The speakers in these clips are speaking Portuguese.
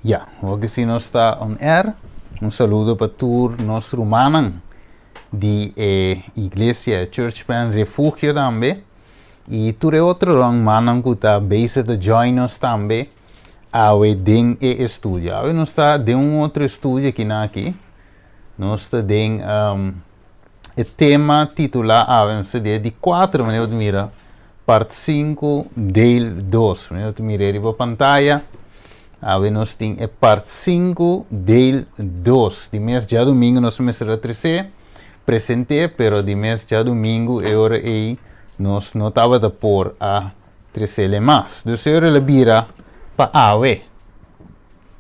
Ja, hoje se nós está on air. Saludo para todos nós romanos de Igreja Church Plan Refúgio também. E tudo outro romanos que está base de join nós também. Awe den estúdio. Awe nós está de outro estúdio aqui. Nós está de o tema titular awe nós está de 4 minutos mira parte 5 del 2. Minutos mira aí para pantalla. Nós temos a parte 5 del 2. De mês de domingo nós começamos a trazer. Presentei, pero de mês de domingo é hora aí nós não estava de pôr a trazer mais. Então é hora de virar para AWE.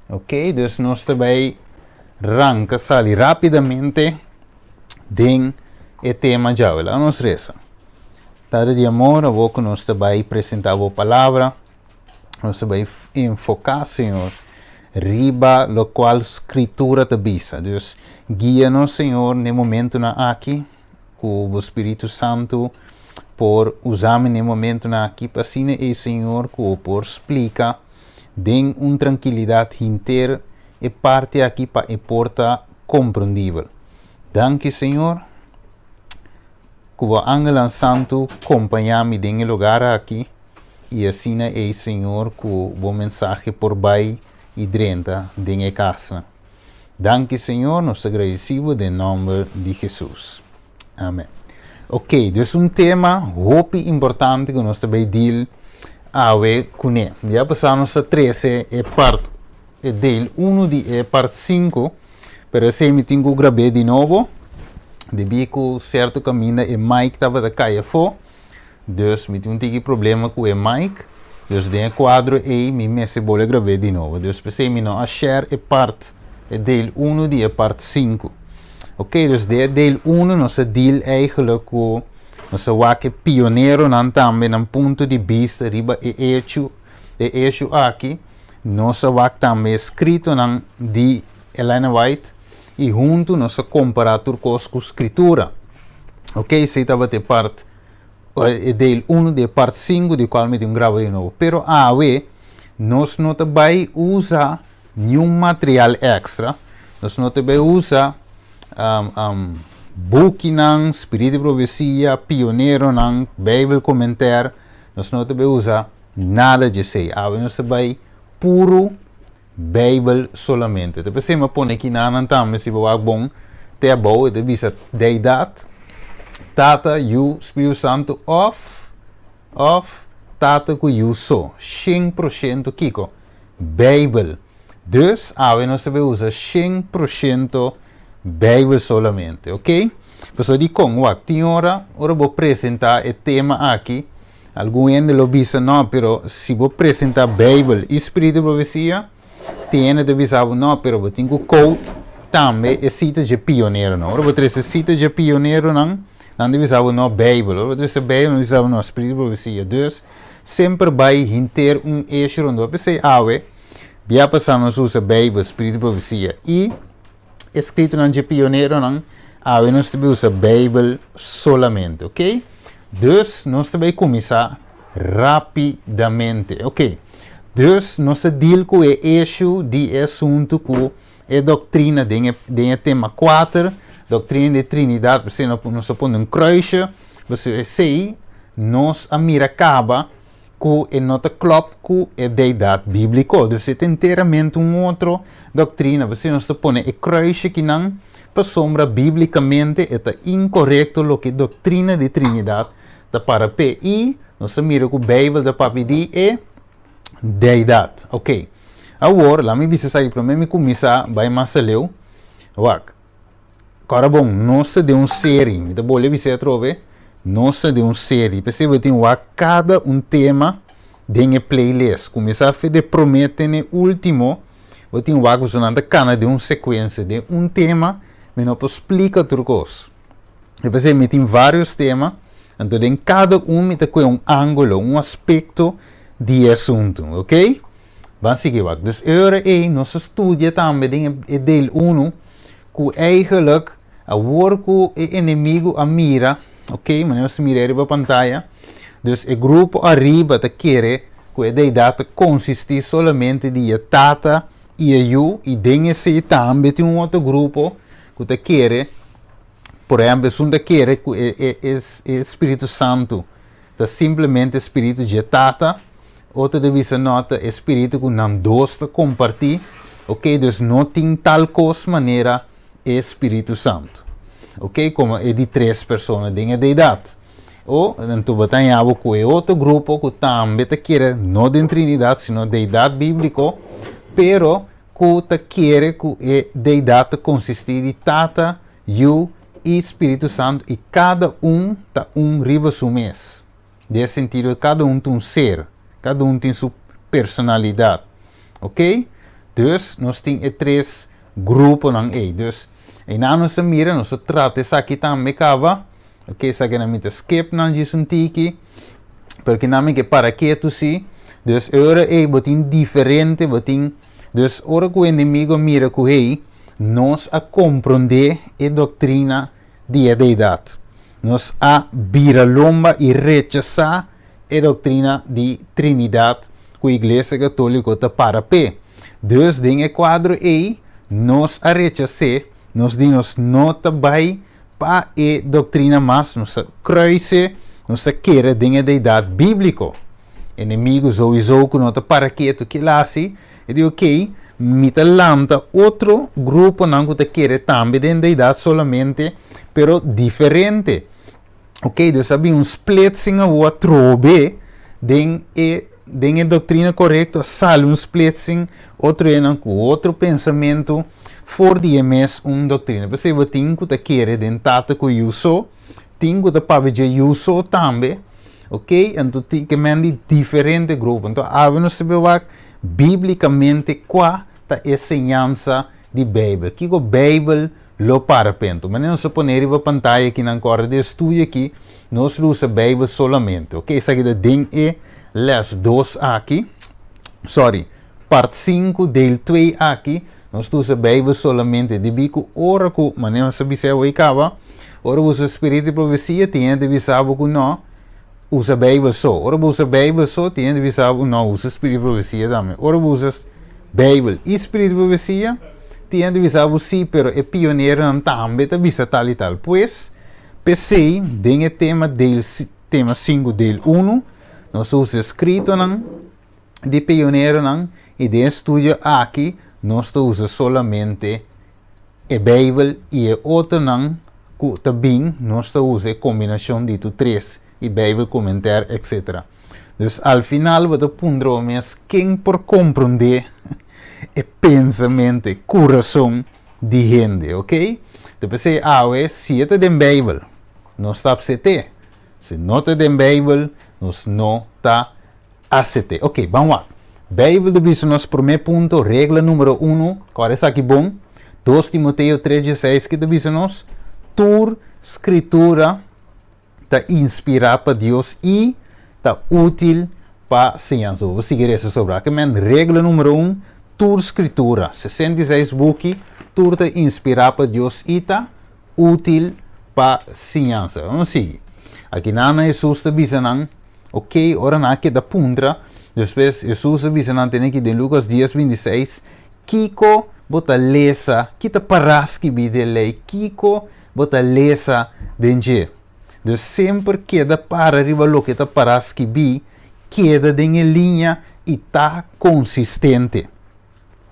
Ok? Então nós também arranca sair rapidamente den o tema de AWE. Lá nós reza. Tarde de amor, a boca nós também apresentar a palavra. Nós vamos enfocar, Senhor, riba lo qual escritura te bisa. Deus, guia-nos, Senhor, no momento na aqui, com o Espírito Santo, por usar no momento na aqui, para assim, Senhor, por explicar, den tranquilidade inteira e parte aqui para a porta compreendível. Danke, Senhor, que o Ángel Santo acompanha-me no lugar aqui. E assim é, Senhor, que o bom mensagem por baixo e dentro da casa. Danke, Senhor, nós agradecemos em nome de Jesus. Amém. Ok, então tema muito importante que nós também dil com ele. Já passamos a 13 e parte del 1 de parte 5, pero se me tenho que gravar de novo. Devido que certo caminho e Mike estava da caia fora. Dus met um tige problema com o mic. Dus den quadro e me se vou gravar de novo. Dus pensei me não a share e parte deel 1 de parte 5. Ok, dus de deel 1 nós deel eigenlijk com nós wake pioneiro nan também nan ponto de vista riba e eixo aqui. Nós wake também escrito nan de Ellen White e junto nós comparar com a escritura. Ok, se estava de parte del 1 de parte 5 di qual mi gravo di nuovo. Pero nós não também usa nenhum material extra. Nós não também usa book nan, Espírito de Profecia, Pioneiro nan, Bible Comentar. Nós não também usa nada de sei. Nós também puro Bible solamente. Depois se me põe aqui na também se vai bom, te bom, e visa deidade. Tata, you, Espírito Santo, of Tata que you so, 100% Kiko, Bible. Dus, nós também usa 100% Bible solamente, ok? Pessoal de com, tem hora vou apresentar o tema aqui. Alguém lo visa não, pero se vou apresentar Bible e Espírito de Profecia, tem de avisar não, pero vou ter que code também é cita de pioneiro não. Vou ter cita de pioneiro não. Dan divisava no Bijbel, dus de Bijbel divisava no Espírito de Profecia. Dus sempre vai hinter eixo rondo. Pensei, já passamos usa Bijbel, Espírito de Profecia. E escrito na de pioneiro não, nós também usa Bijbel solamente, ok? Dus nós também começar rapidamente, ok? Dus nós deal com o eixo de assunto com a doutrina de tema 4. Doutrina de Trindade, você não põe um cruisje, você sei, nós a mira acaba com a nota club com a deidade bíblica. Você tem inteiramente outra doutrina, você não põe a cruisje que não, para sombra biblicamente, é incorreto o que a doutrina de Trindade está para pé. E nós mira com a Bíblia da papi é deidade, ok? Agora, lá me disse sair para mim começar, vai mais a leu, Agora, bom, nós temos série, me dá boa você trove, nós temos série, porque tem cada tema de playlist. Começar a fazer promete no último, eu tenho uma cana de sequência de tema, mas não explica outra coisa. Depois me tem vários temas, então em cada me tem ângulo, aspecto de assunto, ok? Vamos seguir, então agora nós estudamos também em del 1, que eigenlijk a worku e inimigo a mira, ok? Mas nós miramos para a pantalla. Dus o grupo arriba te quer que a deidade consiste solamente de Tata e eu, e dengue se também tem outro grupo que te quer, por exemplo, se te quer é Espírito Santo, tá simplesmente Espírito de tata, outra divisa nota Espírito que não gosta compartilhar, ok? Então não tem tal coisa maneira Espírito Santo, ok? Como é de 3 pessoas de idade. Ou, então, batalhava com outro grupo que também te quer, não de Trinidade, sino de idade bíblica, pero que te quer que a deidade consiste de tata, eu e Espírito Santo, e cada está riba su mês. Nesse sentido, cada tem um ser, cada tem sua personalidade, ok? Então, nós temos 3 grupos aí. Então, e na nossa mira, nós tratamos isso aqui também, ok, isso aqui não é skip, não é um tiki, porque não é para que tu se, então, agora é diferente, então, ora que o inimigo mira que aí, nós a compreender a doutrina de deidade. Nós a viralomba e rechazar a doutrina de Trinidade que a Igreja Católica está para pé. Deus tem o quadro aí, nós a rechazar, nós não vai para a doutrina mais, nós a cruze, nós a querer a deidade bíblica. Inimigos ou isso que não está para que tu que lá se, e digo ok, me lanta outro grupo não que te quer também de deidade solamente, pero diferente. Ok, então havia um splitsing ou a trobe den a doutrina correta, sale um splitsing, outro é com outro pensamento, for de mes doutrina. Você vai ter que te quer de tata que eu sou, tem que te para de eu sou também, ok? Então tem que mandar diferente grupo. Então, havemos de ver biblicamente qual é a ensinança de Bíblia. Que a Bíblia lo parapento. Mas não se põe na pantalla aqui na corda de estudo aqui, nós usamos a Bíblia solamente, ok? Isso aqui é les 2 aqui, parte 5, del 2 aqui, nós usamos a Bíblia solamente, de bico, ora que, mas não se bisa o icava, ora usa Espírito de Profecia, tem de bisa que não, usa a Bíblia só, ora usa a Bíblia só, tem de bisa que não, usa Espírito de Profecia também, ora usa Bíblia e Espírito de Profecia, tem de bisa que sim, pero é pioneiro também, de bisa tal e tal, pois, PC, tem o tema 5 del 1, nós usamos escrito de pioneiro e de estudo aqui, nós usamos solamente a Bíblia e a outra que também nós usamos a combinação de 3, e Bíblia, comentário, etc. Então, ao final, você pondrá mais quem por compreender o pensamento e coração de gente, ok? Depois, se é da Bíblia, nós está CT. Se não está da Bíblia, nós não está ACT. Ok, vamos lá. Bíblia de nosso primeiro ponto, regra número 1, agora está aqui bom. 2 Timoteo 3,16, que diz nós, toda escritura está inspirada para Deus e está útil para a ciência. Vou seguir isso sobre aqui, regra número 1, toda escritura, 66 book, tudo está inspirado para Deus e está útil para a ciência. Vamos seguir. Aqui na Jesus está dizendo, ok, ora na que da puntra, depois Jesus está dizendo, tem aqui de Lucas 10:26, Kiko bota lesa, kita paraski bi de lei, Kiko bota lesa denje. Então sempre queda para arriba lo que está paraski bi, queda em linha e está consistente.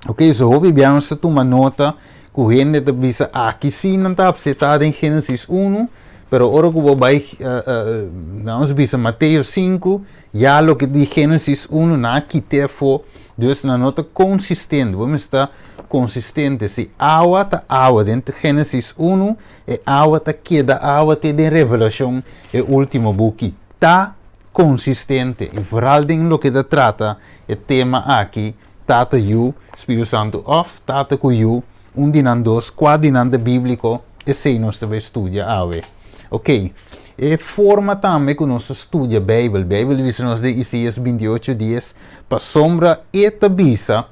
Ok, so hoje vamos a tomar nota que o gente está dizendo, aqui sim não está apresentado em Gênesis 1, pero ahora que vamos a ver Mateus 5, já lo que de Gênesis 1 na quite foi, Deus na nota consistente, vamos estar consistente, se água está água dentro de Gênesis 1, e água está queda água te de Revelação, é o último book, está consistente, e vooral em lo que te trata, o tema aqui, tata you, Espírito Santo of, tata com you, dinan dos, dinan bíblico, e sei nós também estudia ave. Ok, e forma também que nós estudia a Bíblia. A Bíblia diz nos de Isaías 28 dias, para sombra e tabisa,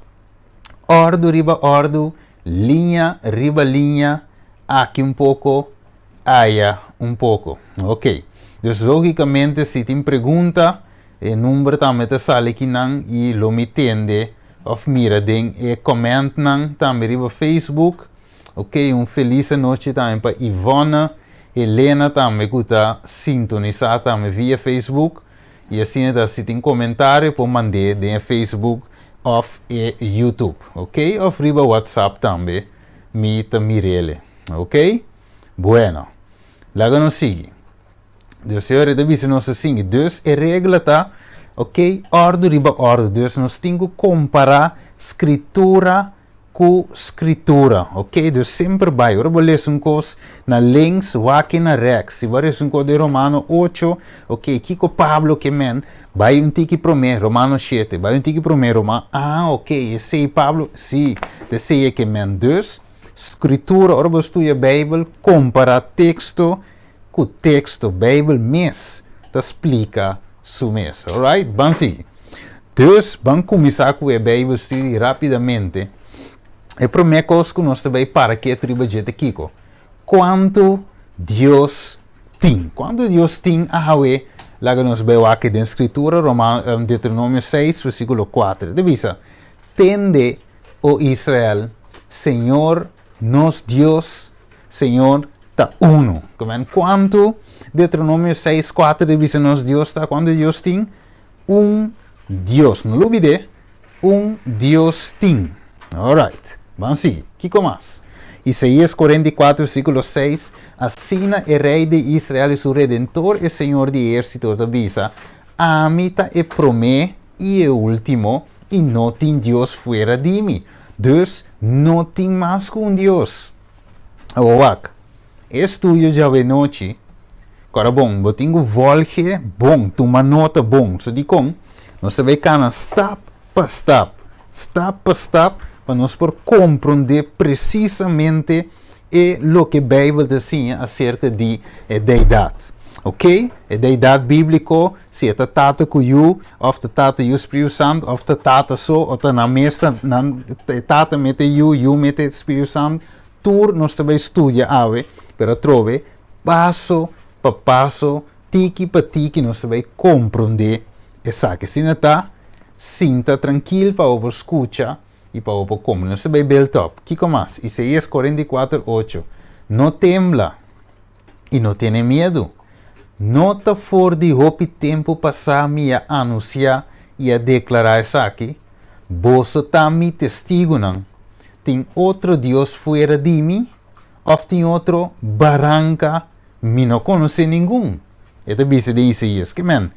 ordo riba ordo, linha riba linha, aqui pouco, allá pouco. Ok, então logicamente se tem pergunta, o número também te sale aqui e lo me entende of mira, den comment nan também riba Facebook. Ok, feliz noite também para Ivona, Helena também que está sintonizada também via Facebook. E assim, se tem comentário, pode mandar no Facebook ou YouTube, ok? Ou riba WhatsApp também, Mirele, ok? Bueno, logo nos sigue. Dus eu redevise nos assim, dus a regra tá, ok? Ordem riba ordem, dus nós temos que comparar escritura com escritura, ok? Dus sempre vai, ora vou ler um coisa na links, ou aqui na rex, se vai ler um coisa de Romano 8, ok? Kiko Pablo que men, vai tiki prome, Romano 7, vai tiki prome, Romano, ok, sei Pablo, sim, te sei que men, dus, escritura, ora vou estudar a Bíblia, comparar texto com texto, Bíblia mês, te explica su mês, alright? Vamos seguir. Dus, vamos começar com a Bíblia, estudar rapidamente. A primeira coisa que nós também para que atribuir aqui, quanto Deus tem. Quando Deus tem a Yahweh, lá que nós vemos aqui na escritura, Deuteronômio 6, versículo 4. Divisa, tende, o Israel, Senhor, nos Deus, Senhor, está uno. Quanto Deuteronômio 6, 4, divisa, nos Deus está, quando Deus tem, Deus. Não olvide, Deus tem. Alright. Vamos seguir. Kiko mais. Isaías 44, versículo 6. Assim é rei de Israel e seu redentor e senhor de exército da visa. Amita e promete e é último e não tem Deus fora de mim. Dus não tem mais com Deus. Ouak. Estudo já de noite. Agora bom, eu tenho volge bom, toma nota bom. So di com, nós também cana step por step. Step por step. Para nós por compreender precisamente o que a Bíblia diz acerca de deidade. Ok? A deidade bíblica, se é tata com you, ou tata o Espírito Santo, ou tata só, ou na mesa, tata mete you mete o Espírito Santo, tudo nós também estudia, pero trove, passo para passo, tiki para tiki, nós também compreender essa que se não está, sinta tranquilo para o escutar, e para o como não se vai bel top. Kiko mais? Isaías 44, 8. Não tembla e não tenha medo. Não está fora de roupa tempo passar me a anunciar e a declarar isso aqui. Você está me testigo não? Tem outro Deus fora de mim? Ou tem outro barranca? Me não conhece nenhum. É a bisa de Isaías. Que men?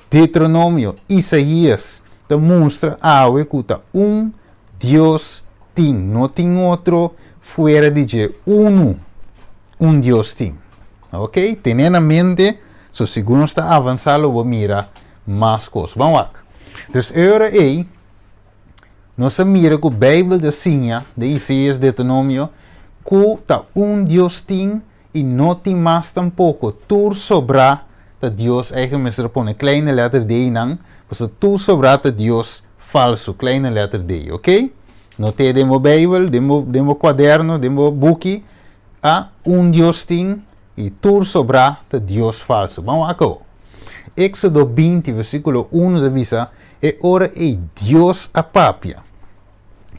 Deuteronômio, Isaías, demonstra algo que está Deus tem, não tem outro fora de Deus, Deus tem, ok? Tenha na mente, so segundo está avançando, vou mirar mais coisas. Vamos lá. Então, agora aí, nós mira que a Bíblia de Isaías, Deuteronômio, que tá Deus tem e não tem mais tampouco. Tudo sobra que Deus, eigenlijk põe kleine letter D não, porque tudo sobra que Deus falso, kleine letter D, ok? Não tem demo Bíblia, demo quaderno, demo book, Deus tem e tudo sobra de Deus falso. Vamos aqui. Éxodo 20, versículo 1 da visa, é ora é Deus a papia.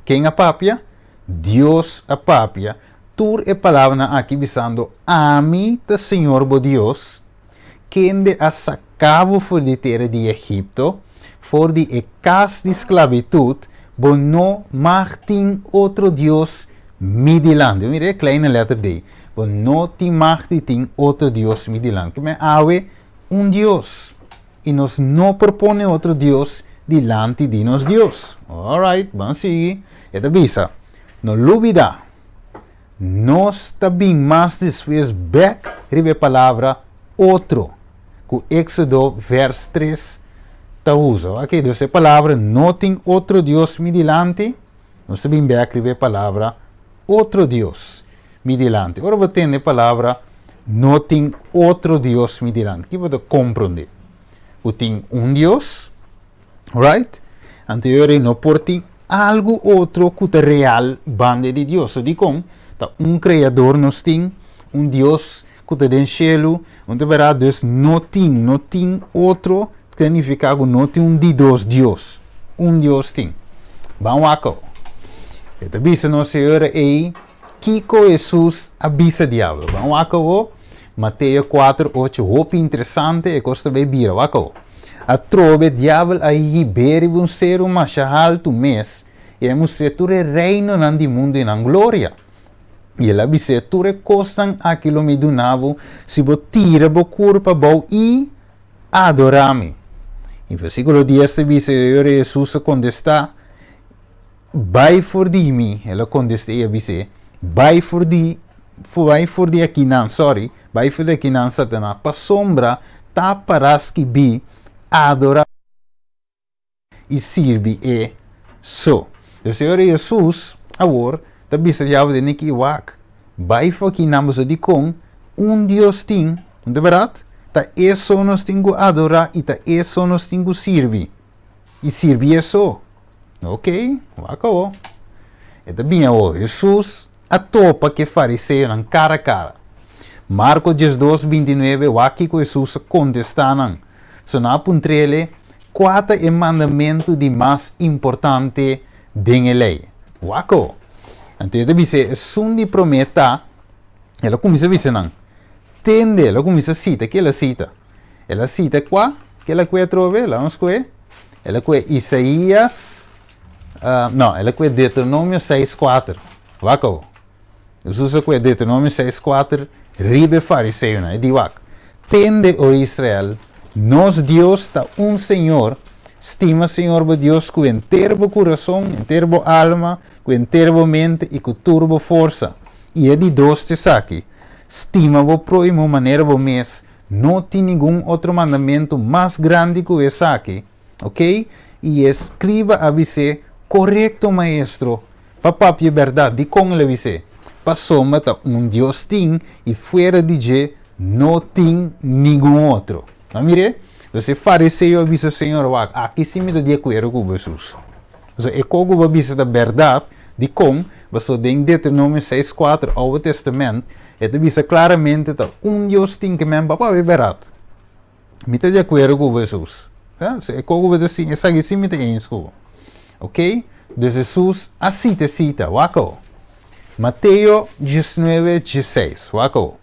Quem a papia? Deus a papia. Tur é palavra aqui visando a mim, o Senhor, bo Deus, quem de a sacavo for de terra de Egipto, for de casa de esclavitud, bo não martin outro Deus midilante. Mire, kleine letter D. Bo não tem martin outro Deus midilante. Que me awe Deus. E nos não propõe outro Deus dilante de nos Deus. Alright, vamos seguir. Esta visa. No lubida. Nós também mais depois back ribe palavra outro. Com Éxodo vers 3 ta usa. Ok, então essa palavra não tem outro Deus midilante. Nós também back ribe palavra outro Deus midilante. Agora vou ter a palavra não tem outro Deus midilante. Que você compreender? Você tem Deus, right? Anterior não porti algo outro que é real bande de Deus. So, dico, Criador nos tem, Deus que está no céu, onde verá Deus não tem outro, significa que não tem de dois Deus. Deus tem. Banwako. Ito bisa no Senhor e Kiko Jesus avisa diabo. Banwako Mateo 4:8 hopi interessante e costa bem bira. Wako. A trove diabo aí beri um ser machahal tu mês e mostreture reino nandi mundo in gloria. E ela disse, tu recostam aquilo me donavo, se bo tira bo curpa bo e adorami. In versículo 10 dice, Jesus contesta, vai for di mi, ela contesta e dice, vai for di aqui não, sorry, vai for di aqui não, Satanás, pa sombra, ta paraski bi, adora e sirvi e so. O Senhor Jesus, agora, ta bisa diabo de neki wak. Vai for aqui namos de com Deus ting, de verdade? Ta eso nos tingo adorar e ta eso nos tingo sirvi. E sirvi eso. Ok? Wako. Eta bem o Jesus a topa que fariseu nan cara a cara. Marcos 12:29 waki ko Jesus contestanan. So na puntrele quata é mandamento de mais importante den lei. Wako. Então ele disse, sundi prometa, ela começa a dizer não. Tende, ela começa a citar, que ela cita? Ela cita qua, que ela quer trover, lá vamos quer. Ela quer Isaías, não, ela quer Deuteronômio 6:4. Wako. Jesus quer Deuteronômio 6:4, ribe fariseu, né? Di wak. Tende, o Israel, nos Deus está Senhor. Estima, Senhor, bo Deus, com inteiro coração, inteiro alma, com inteiro mente e com turbo força. E é de dois te saque. Estima, bo proimo maneira bo mês. Não tem nenhum outro mandamento mais grande que esse aqui. Ok? E escreva a você, correto, maestro. Papai, é verdade, de como ele disse. Passou-me Deus tem e fora de Deus não tem nenhum outro. Não mire? Então, fariseu avisa Senhor, aqui sim me dá de acordo com Jesus. Então, é como avisa da verdade, de como, você tem Deuteronômio 6:4, Novo Testamento, e avisa claramente que Deus tem que me papá é verdade. Me dá de acordo com Jesus. É como você assim, essa aqui sim me dá em escola. Ok? Então, Jesus, assim te cita, wako. Mateo 19:16, wako.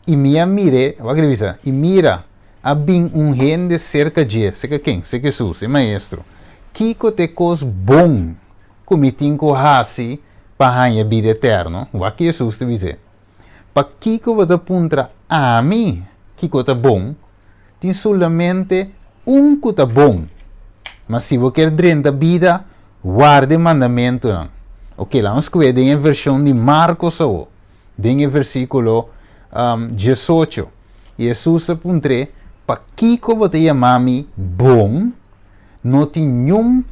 E me mire, wako avisa, e mira, abin gente cerca de, seca quem? Seca Jesus, é maestro. Kiko te cos bom, comitim co hasi, para a vida eterna. O que Jesus te dizer? Pa Kiko você apunta a mim, Kiko tá bom, tem solamente que tá bom. Mas se você quer dentro da vida, guarde mandamento. Ok, lá vamos ver em versão de Marcos, em versículo 18. E Jesus apunta pa Kiko você chamar-me bom, não tem nenhum,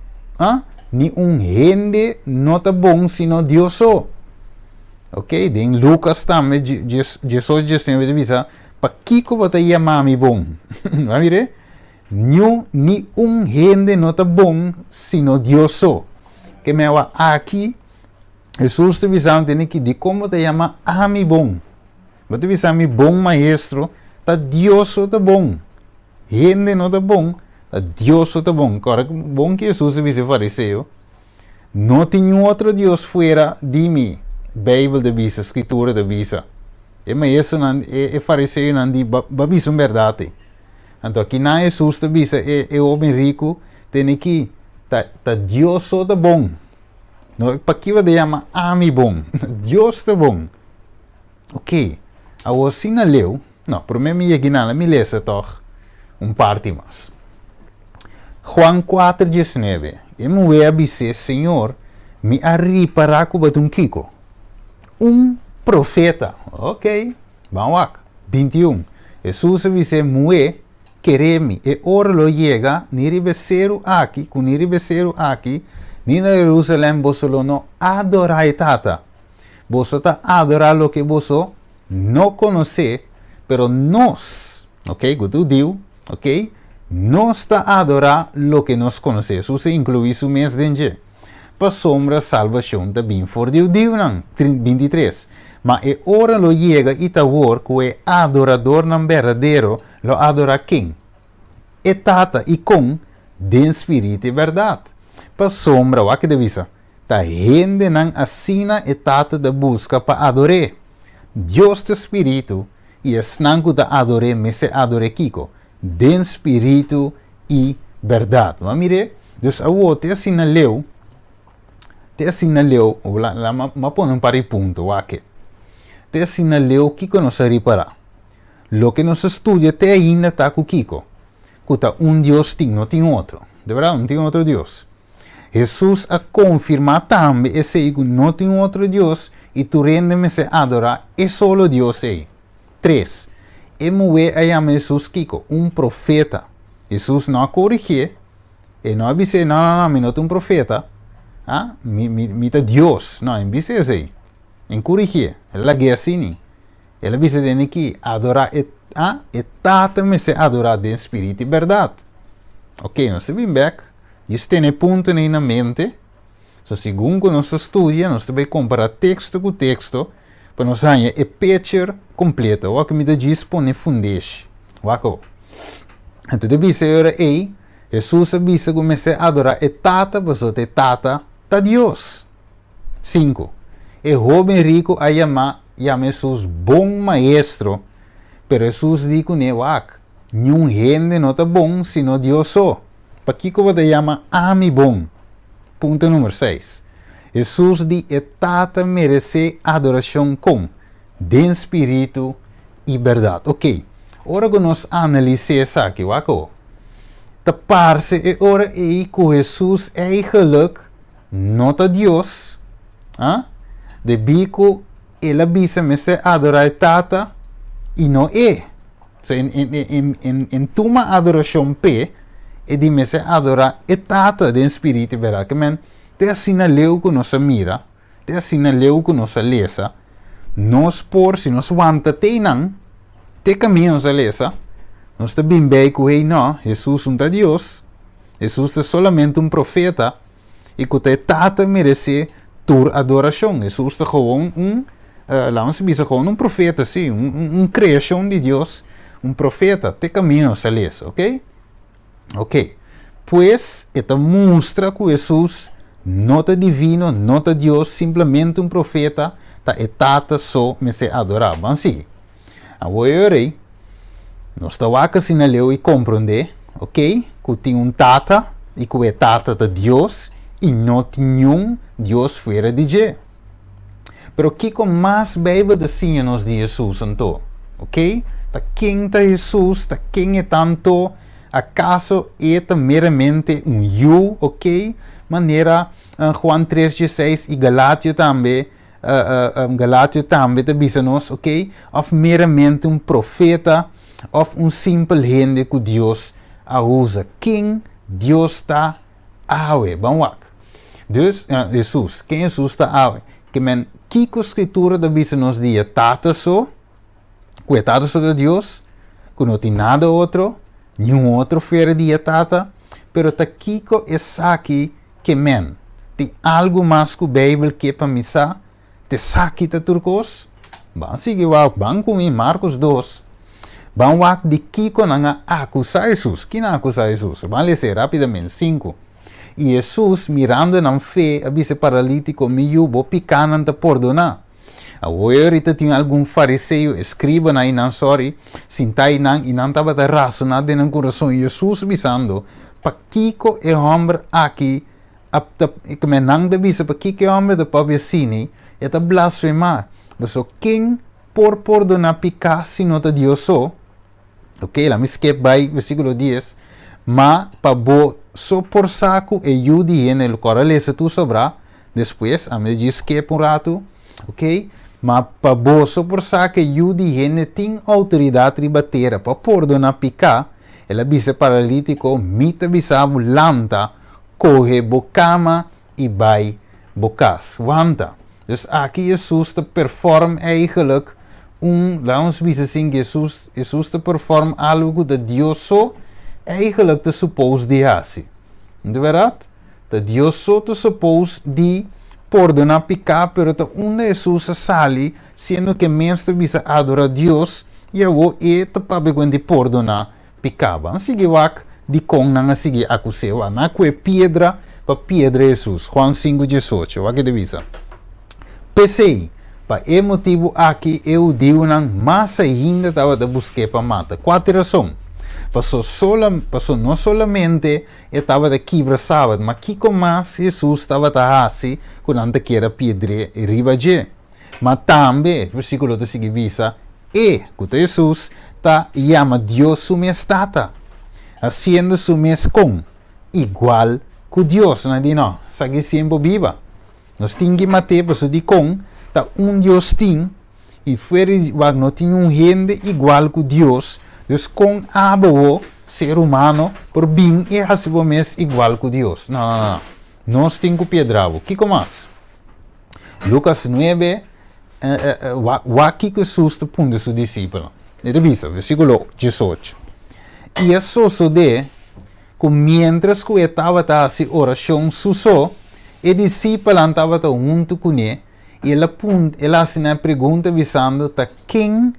gente não tá bom, sino Deus só. Ok? Em Lucas também, Jesus disse, pa Kiko você chamar-me bom. Vai ver? Nenhum gente não tá bom, sino Deus só. Que me va aqui, Jesus te dizendo que de como te chama a mim bom. Você dizendo bom maestro, tá Deus só tá bom. Gente não tá bom, tá Deus só tá bom. Agora, bom que Jesus disse fariseu, não tem outro Deus fora de mim. Bíblia de visa, escritura de visa. E maestro é fariseu não de babisa verdade. Então aqui na Jesus te visa é homem rico, tem que tá Deus só tá bom. Não para que vai chamar a mim bom. Deus tá bom. Ok. Agora se não leu, não, para mim me aqui me lesa toch. Parte mais. Juan 4:19. E me vai dizer, Senhor, me arripará com Kiko. Profeta. Ok. Vamos lá. 21. Jesus disse, me quereme e ora lo llega, ni ribeceru aqui, com ni ribeceru aqui, ni na Jerusalém, você não adorai tata. Você tá adorar lo que você não conhece, pero nós, ok, gutu diu, ok, nós está adorar lo que nós conhecemos. Você inclui isso mês dentro. Para sombra salvação também for diu não, 23. Mas é hora lo llega e ta wor que é adorador não verdadeiro, lo adora quem? É tata e com de espírito e verdade. pa sombra, o que devisa? Ta gente não assina e tata da busca para adorar. Deus te espírito e es nangu da adore me se adore kiko. Den espírito e verdade. Mas mire, dus awo te assina leu, ma pone un pari punto, wake. Te assina leu kiko no se ripara. Lo que nos estudia te ainda ta ku kiko. Kuta un Dios ting, no ting outro. De verdade, não tem outro Deus. Jesus a confirma também esse que não tem outro Deus e tu rende-me se adorar é solo Deus aí. 3. E moe a chama Jesus Kiko, um profeta. Jesus não corrige, e não disse, não, não é um profeta. Ah, me tá Deus. Não, não disse isso aí. Em corrige, ela guia assim. Ela disse que adorar e tata-me se adorar de espírito e verdade. Ok, nós estamos back. Isso tem ponto na mente. So, segundo nós estudia, nós também comparar texto com texto, para nós ganhar a picture completa. O que me diz põe fundez. Wako. Então, depois agora Jesus avisa começar a adorar a tata, mas o tata tá Deus. 5. O jovem rico a chama Jesus bom maestro, pero Jesus diz que nenhum gente não tá bom, sino Deus só. Para que eu vou chamar ami bom? Ponto número 6. Jesus diz que tata merece adoração com de espírito e verdade. Ok. Ora que nós analisamos isso aqui, wako. Ta parse e ora que Jesus eigenlijk não é Deus. De bico ele avisa me se adorar tata e não é. So, em tuma adoração P, e di me se adorar e tata de espírito e verdade. Que men, te assina leu que nos mira, te assina leu que nos lesa, nos por si nos wanta te nang, te caminhos a lesa, nos te bem bem que não, Jesus não é Deus, Jesus é solamente um profeta, e que te tata merece tua adoração. Jesus é gewoon vamos dizer, gewoon um profeta, sim, criação de Deus, um profeta, te caminhos a lesa, ok? Ok, pues esta mostra que Jesus não é divino, não é Deus, simplesmente um profeta, tá etata só me se adorar. Vamos seguir. Agora, nós estamos aqui na lei e compreender, ok? Que tem um tata e que é tata de Deus e não tem nenhum Deus fora de Deus. Pero que com mais Bíblia de nos de Jesus então, ok? Tá quem tá Jesus, tá quem é tanto. ¿Acaso é meramente um eu, ok? Maneira Juan 3:16 e Galátia também, Galátia também te diz-nos, ok? Ou meramente um profeta, ou simples gente que Deus usa. Quem Deus está awe, vamos lá. Dus, Jesus, quem Jesus está awe? Que men, que a escritura diz-nos dia, tata só, que é tata só de Deus, que não tem nada outro, nenhum outro fora de tata, pero ta kiko é aqui que men, tem algo mais que a Bíblia que para missa, te saki ta turcos, vamos seguir vamos comigo Marcos 2, vamos de kiko nanga acusar Jesus, quem acusa Jesus? Vamos ler rapidamente 5. E Jesus mirando na fé, avisa paralítico me yubo picanan ta perdonar. Ahorita tinha algum fariseu, escriba na inan, sorry, sintai nang inan tava da razonar de nang coração. Jesus bisando, pa kiko e homem aqui, que me nang de bisa, pa kiko e homem de pabiasini, e ta blasfemar. Mas quem por perdonar picar se não ta Deus só, ok, lá me skip by versículo 10, mas pa bo só por saco e yudi en el coralesa tu sobra, depois, a me diz que por rato, ok, mas para bolso por saque yudi gente tem autoridade de bater para perdonar picar, ela bisa paralítico, mita bisavo lanta, corre bocama e vai bocas, wanta. Dus aqui Jesus te performa eigenlijk laat ons assim, Jesus te performa algo dat Deus só eigenlijk te suppose de hace. De verdade? Dat Deus só te suppose de perdonar picar, pero ta onde Jesus sali, sendo que menos bisa adorar Deus, e eu te pabe quando perdonar picar. Vamos seguir de com não seguir acuseu, na que pedra, para pedra Jesus. Juan 5:18, o que divisa. Pensei, para esse motivo aqui eu digo mas ainda estava a buscar para matar. Qual a razão? Passou não solamente estava aqui para sábado, mas que com mais Jesus estava assim quando que era pedra e ribaje. Mas também, versículo de seguir visa, e que Jesus chama Deus su estata, haciendo su com igual que Deus, não é não? Sabe sempre viva. Nós temos que matar para de com, Deus tem, e fora não tem gente igual que Deus, Deus com abo ser humano por bem e assim mesmo igual que Deus. Não. Nós temos que pedravo. Que mais? Lucas 9, o que Jesus punha a seu discípulo. Revisa, versículo 18. E é só de que mientras que estava a oração susó, o discípulo estava junto com ele, e ele faz uma pergunta visando quem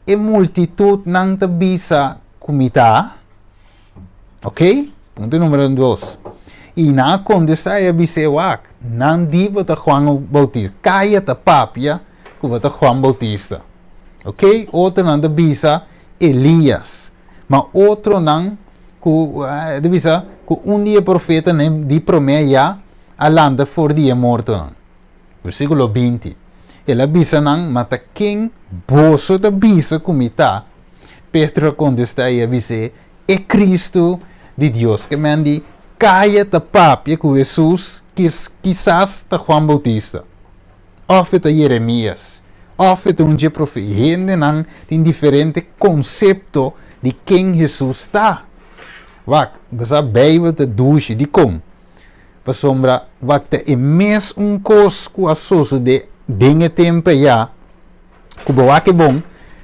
é multitud não te visa comida. Ok? Ponto número 2. E na contesta é bisewak, não diva ta Juan Bautista, caia ta papia, que va ta Juan Bautista. Ok? Outro não te visa Elias, mas outro não que visa que dia profeta nem di promessa a landa for dia morto não. Versículo 20. Ele avisa não, mas quem boso da visa comita, Pedro contesta e avisa é Cristo de Deus que mandi caia ta papia com Jesus, quizás ta Juan Bautista, ou ta Jeremias, ou ta dia profeta. Gente não tem diferente conceito de quem Jesus está. Vak, dessa Bíblia te duche de como. Para sombra, vak te mes coisa que a soço de dengue tempo já, que boa que bom,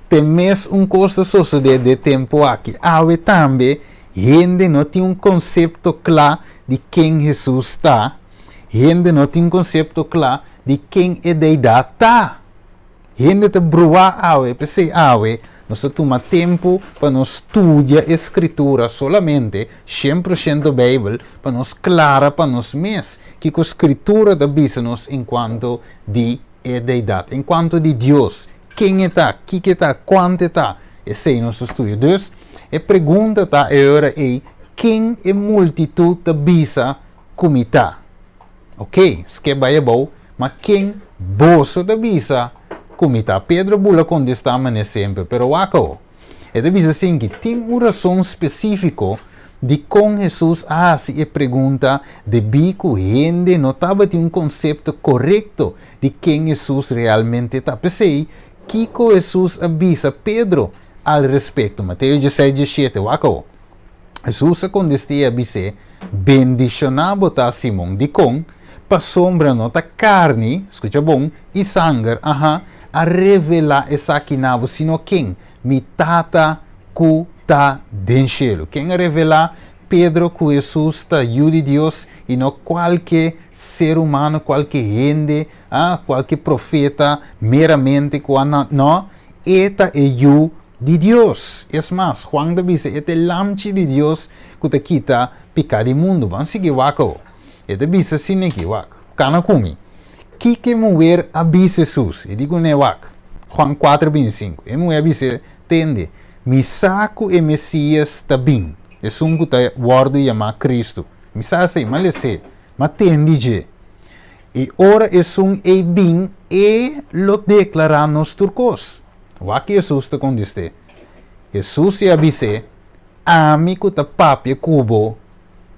tem mes coisa soço de tempo aqui. Ave também, gente não tem conceito claro de quem Jesus está, gente não tem conceito claro de quem é deidade está. Gente te brua ave, pensei ave, nós toma tempo para nós estudar a escritura solamente, 100% Bíblia, para nós clara para nós mesmos, que a escritura da nos enquanto de deidade, enquanto de Deus, quem está, que está, quanto está, esse é nosso estudo. Então, a pergunta está agora é, quem é multitud da bisa como está? Ok, isso que é bom, mas quem bolso da bisa como está? Pedro bula contestava sempre, pero acabou. É de bisa assim que tem uma razão específica de como Jesus faz a pergunta de bico gente não estava tendo conceito correto de quem Jesus realmente está. Pensei que Jesus avisa Pedro al respeito. Mateus 16:17, acabou. Jesus contestou a avisa, bendicionado está Simão de com, para sombra nota carne, escuta bom, e sangue, a revelar essa que não, sino quem? Mi tata que está den cielo. Quem a revelar? Pedro que Jesus está de Deus e não qualquer ser humano, qualquer gente, qualquer profeta, meramente, não, eta é eu de Deus. É mais, Juan da diz, é o lamche de Deus que te quita pecado imundo. Vamos seguir waco. É da diz assim aqui, waco. Cana comi. Que mulher avisa Jesus? E digo ne waco. Juan 4:25. E mulher avisa, tende, mi saco e Messias está bem. É um que está guardo chamar Cristo. Mi saco sei, mas sei, mas tende je. E ora é e bem e lo declara nos turcos. O que Jesus está contestando? Jesus se avisa, amigo da papia cubo,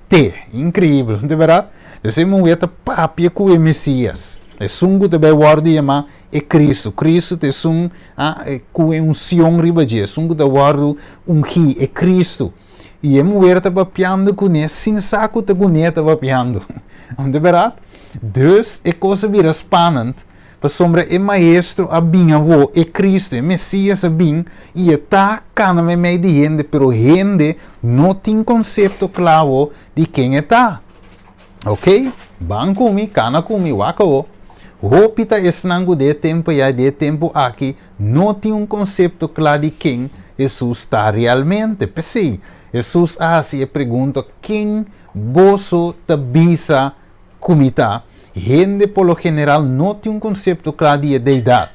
te, incrível, não é verdade? Essa mulher da papia cubo é Messias. É que também guarda chama é Cristo. Cristo é que é unção ribadia. Que da guarda ri é Cristo. E a mulher está papiando com ele, sem saco está com ele, está papiando. Não é verdade? Dus é coisa vira spannend. Para sombra é maestro a bem avô, é Cristo, é Messias a bem, e está cana me meio de gente, pero gente não tem conceito claro de quem está. Ok? Ban comi, cana comi, wako. Hopita esnango de tempo e de tempo aqui, não tem conceito claro de quem Jesus está realmente. Pensei, Jesus hace a pergunta, quem boso tabisa kumita, gente por lo general não tem um conceito claro de deidade.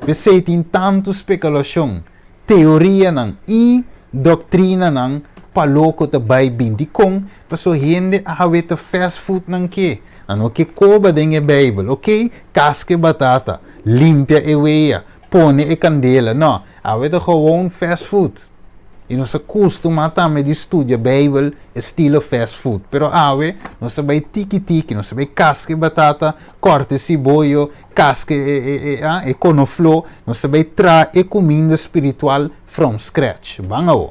Você tem tanto especulação, teoria e doutrina não paloko ta bai bindi kong, paso gente ahaweta fast food nang que. Ano que coba dengue Bible, ok? Casque batata, limpia e weia, pone e candela. Não, ahaweta gewoon fast food. E nós costuma também de estudar Bible estilo fast food. Pero awe, nós também tiki-tiki, nós também casque batata, corte cibollo, casque e conoflo, nós também tra e comida espiritual from scratch. Bangao.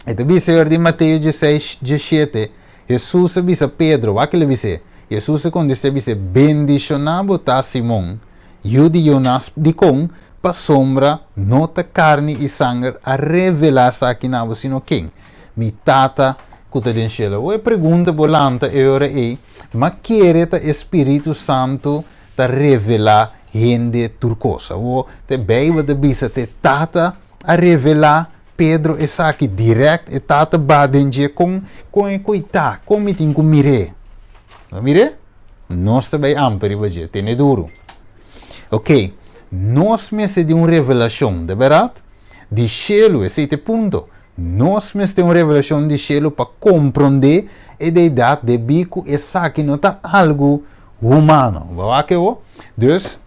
E também se de Mateus 16, 17, Jesus avisa Pedro, o que ele disse? Jesus quando disse, bendicionado tá Simão, eu de Jonas de com, pa sombra, nota carne e sangue, a revelar aqui na você no quem? Mi tata, cuta den cielo. E pergunta volante e ora é, mas quer o Espírito Santo ta revelar gente turcosa? O te Bíblia de bisa te tata a revelar Pedro e aqui direct e tata badenje com coita, como tem que mire. Mire? Nós também ampere hoje, tem duro. Ok, nós mesmo de uma revelação, de verdade? De cielo, esse é o ponto. Nós mesmo de uma revelação de cielo para compreender a deidade de bico e aqui não está algo humano. Vai que o? Dus,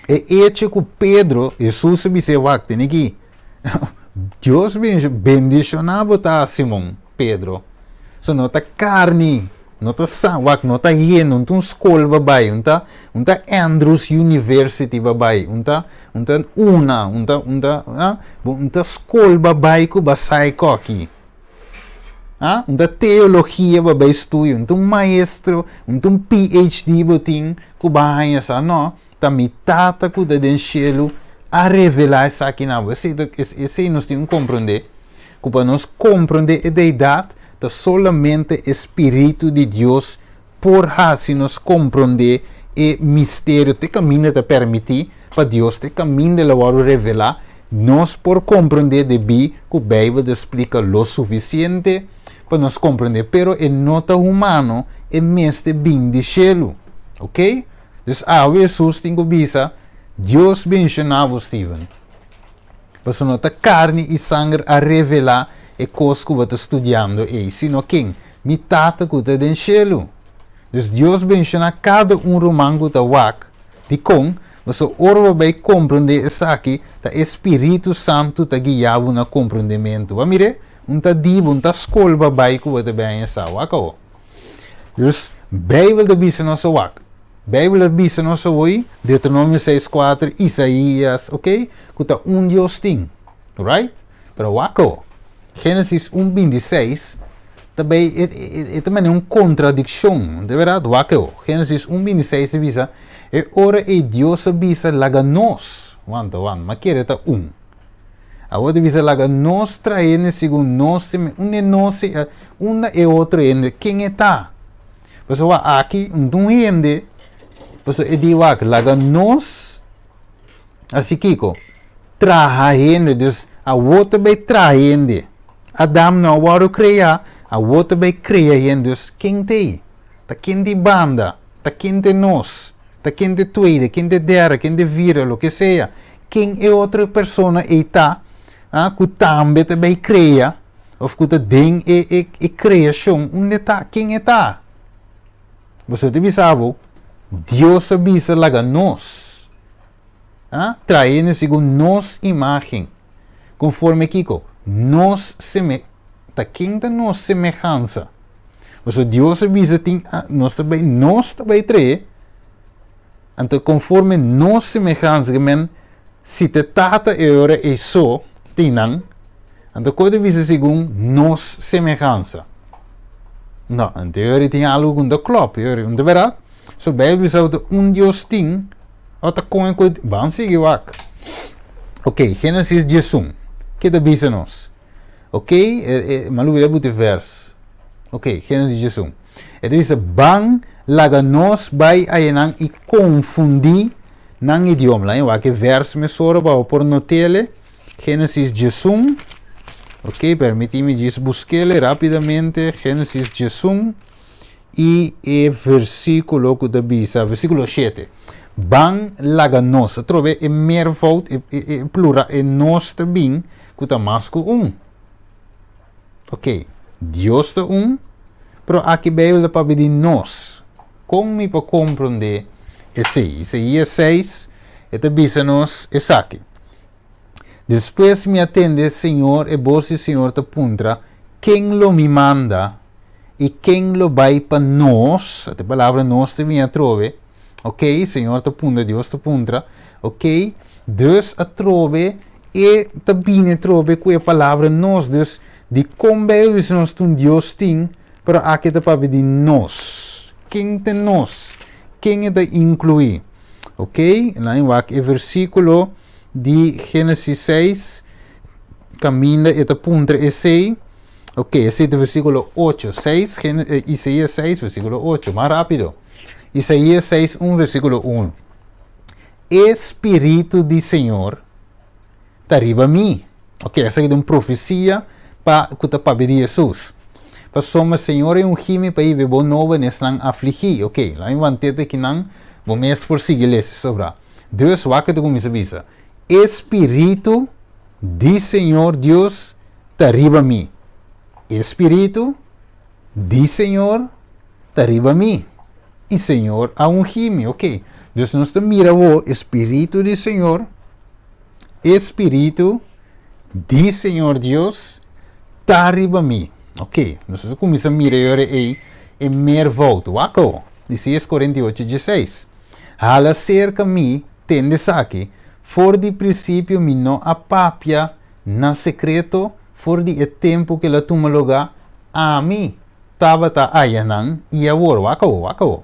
é hecho que Pedro, Jesus se disse, tem aqui. Deus bendicionado está Simão, Pedro. So não está carne, não está sangue, não está hieno, não está escola babai, não está Andrews University babai, não está escola babai que basai aqui. Não está teologia babai estudo, não está maestro, não está PhD botin que bahai essa não, está mitata que da den cielo a revelar isso aqui na você. Esse nós temos que compreender. Que para nós compreender a deidade, é somente o Espírito de Deus por se nós compreender o mistério que caminho te permitir para Deus te caminho de lá revelar. Nós por compreender de que a Bíblia explica o suficiente para nós compreender. Pero a nota humano é mesmo bem de cielo. Ok? Então, Jesus tem que dizer Deus mencionava Steven. Mas não está carne e sangue a revelar e coisa que você está estudando aí, sino quem? Mitata que está dentro do cielo. Então Deus menciona cada romano que está wak, de com, mas o orva vai compreender isso aqui, o Espírito Santo está guiando no compreendimento. Vai mire? Está divo, está escola vai que você bem essa wak. Então, Bíblia da bisa nossa wak. Bíblia bisa nossa hoje, Deuteronômio 6:4, Isaías, ok? Que está Deus tem, right? Pero wako, Gênesis 1:26, também é uma contradição, de verdade, wako. Gênesis 1:26 avisa, e ora e Deus avisa laga nós, mas quer eta Agora avisa laga nós traene segundo nós, uma e outra ende, quem está? Mas aqui, gente, pues ediwak laga nos assim Kiko trahende dus a outra vai trahende Adam não agora cria a outra vai criando dus quem tem tá quem de banda tá quem de nós tá quem de tweede quem de dera quem de vira o que seja quem é outra pessoa e tá que também também cria ou que tá den e criação onde tá quem é tá você te sabe Deus avisa laga nós, traindo segundo nós imagem, conforme Kiko, nós nós semelhança. Mas Deus avisa nós também trae, então conforme nós semelhança, que se te tata ora e so, tinang, então quando avisa segundo nós semelhança. Não, em teoria tem algo que não klopt, não é verdade? So Bíblia zou Deus tem, ou tá com vamos seguir wak. Ok, Gênesis 11, que te bisa nós. Ok, malu ele bote verso. Ok, Gênesis 11. Ele diz bang laga nós vai ayenang e confundir nang idioma lá, wak verso me sora para por notele. Gênesis 11. Ok, permíteme buscarle rápidamente Génesis 1 y el versículo que te visa, versículo 7. Van laganos, trove e meervoud, e plural, e nos te bin, que te masco Ok, Dios te pero aqui Bíblia para pedir nós. Como me para compreender esse? Isaías 6, este visa-nos esse aqui. Depois me atende, Senhor, e vos e Senhor te puntra, quem lo me manda e quem lo vai para nós, a palavra nós te me trove, ok? Senhor te punta, Deus te puntra, ok? Dus a trove e te bine trove com a palavra nós, dus de como Bíblia nós tem Deus tem, pero aqui te para de nós. Quem tem nós? Quem é de incluir? Ok? Lá em o versículo de Gênesis 6, caminha e te punta esse. Ok, esse é o versículo 8. 6, Isaías 6, versículo 8. Mais rápido. Isaías 6, 1, versículo 1. Espírito de Senhor está arriba a mim. Ok, essa é uma profecia para pedir Jesus. Para somos Senhor e ungime para ir bom novo nesse afligir. Ok, lá em vantete que não vamos prosseguir esse sobre. Deus vai que tu começa a dizer. Espírito de Senhor Deus está arriba a mim. Espírito de Senhor está arriba a mim. E Senhor a ungime. Ok, Deus nos mira o Espírito de Senhor. Espírito de Senhor Deus está arriba a mim. Ok, nós começamos a mirar aí e mer volta. Waco, 16:48-16. Hala cerca mi tendes aqui, for de princípio mi no apapia na secreto, for de tempo que la toma lugar a mim. Tabata ayanan e agora, waco.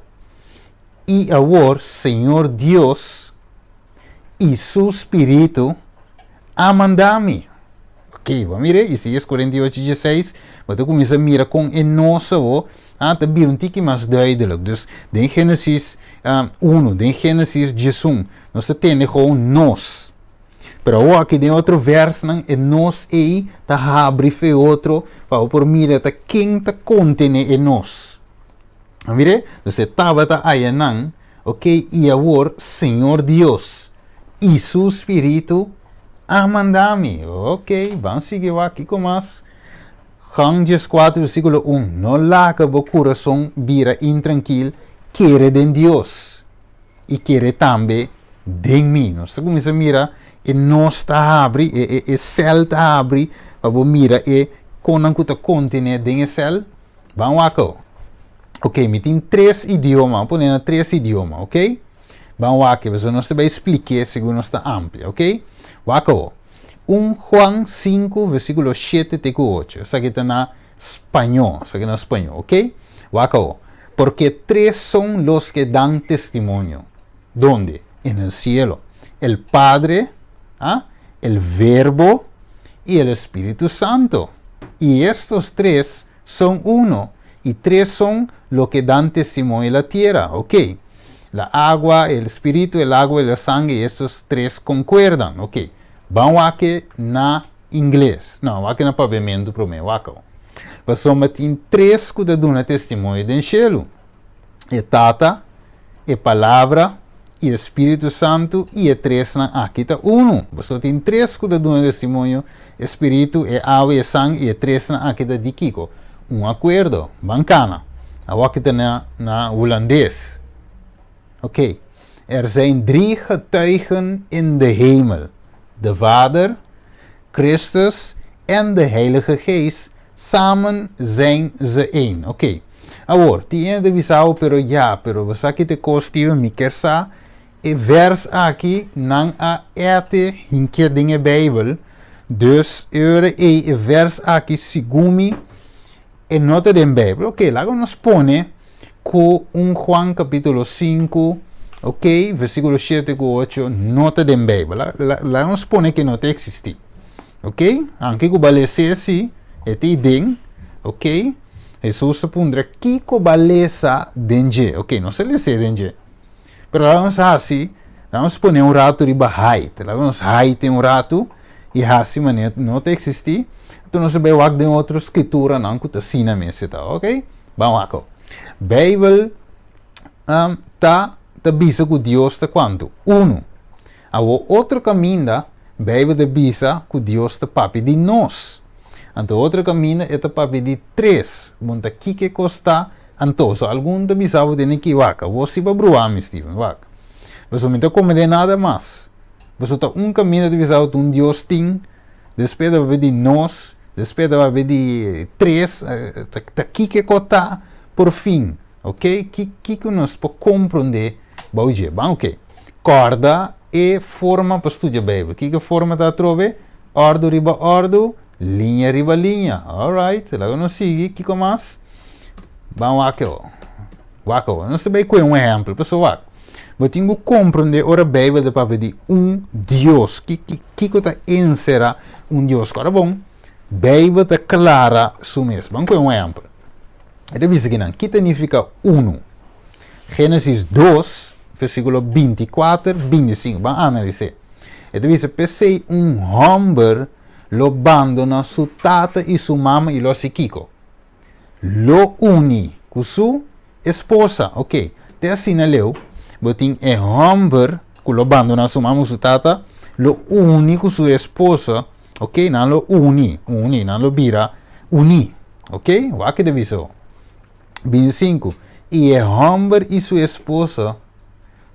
E agora, Senhor Deus e su Espírito a mandar-me. Ok, vamos ver, Isaías 48:16. Mas tu começa a mirar com enoso, te vir um tique mais duidelijk. Dus, em Gênesis 1, em Gênesis 1, nós temos gewoon nós. Pero aqui tem outro verso, e nós aí, tá abre fe outro, para por mirar quem tá contém em nós. Vamos ver? Dus, estava aí, ok, e agora, Senhor Deus, e su Espírito, a mandar-me. Ok, vamos seguir aqui com mais. João 4, versículo 1. No laca o coração vira intranquilo, quer de Deus e quer também de mim. Nós começamos a mirar e nós está abre e céu está abre para mirar e quando a contém de céu, vamos aqui. Ok, me tem 3 idiomas, põe 3 idiomas, ok? Vamos aqui, nós vai explicar segundo está amplo, ok? Waco. 1 Juan 5, versículo 7 e 8. Isso aqui está na espanhol. Isso aqui na espanhol, ok? Waco. Porque 3 son los que dan testimonio. ¿Dónde? En el cielo. El Padre, el Verbo y el Espíritu Santo. Y estos 3 son uno. Y 3 son los que dan testimonio en la tierra, ok? La agua, el Espíritu, el agua y la sangre. Y estos 3 concuerdan, ok? Vamos aqui na inglês. Não, aqui na pavimento para mim. Mas somos em 3 que dão testemunho do cielo. E Tata, e Palavra, e Espírito Santo, e 3 aqui está 1. Mas tem 3 que dão testemunho, Espírito, e água e sangue, e 3 aqui está de Kiko. Acordo, bancana. Aqui está na holandês. Ok. Zijn 3 getuigen in de hemel. De Vader, Christus en de Heilige Geest, samen zijn ze één. Ok. Agora, tiene visão, pero você aqui te costivo, me quer sa, e vers aqui, não a ete, hinke dinge Bijbel, dus, e vers aqui, segundo e nota de Bijbel. Ok, lá nos pone, com 1 Juan capítulo 5, ok, versículo 7 e 8, nota de Bíblia. Lá nos pone que não existe. Ok? Anche que balece assim, é bem, ok? Jesus pondrá que baleza dengue. Ok, não se lê dengue. Pero lá nos assim, lá nos pone rato de height. Lá nos height um rato, e assim, mas não existe. tu não sabe o de outra escritura, não, que tu assina mesmo, tá, ok? Vamos lá, Bijbel tá bisa que Deus está quanto? Uno. A outro caminho, Bijbel te bisa que Deus está papi de nós. Então, outro caminho é papi de três. Monta aqui que custa, então, se algum te bisa, você tem que vaca. Você vai bruar, Steven, vaca. Você não come de nada mais. Você está caminho de bisa, Deus tem, depois vai de nós, depois vai de três, aqui que custa, por fim. Ok? Que nós podemos compreender? Bom, ok. Corda e forma para estudar a Bíblia. Que forma está a trovar? Ordo riba ordo, linha riba linha. Alright, logo não sigue. Que mais? Vamos aqui. Nós também com exemplo, pessoal. Eu tenho que compreender a Bíblia para de Deus. Que está encerrar Deus. Agora, bom, Bíblia está clara isso mesmo. Vamos com exemplo. Ele diz aqui, que significa uno? Gênesis 2, versículo 24, 25. Vamos analisar. Ele diz, pensei homem lo abandona su tata e su mamma e lo psiquico. Lo uni com sua esposa. Ok. Te assina leu. Botin homem que lo abandona su mamma e su tata. Lo uni com sua esposa. Ok. Não lo uni. Não lo bira. Uni. Ok. O que deve ser? 25. E homem e sua esposa,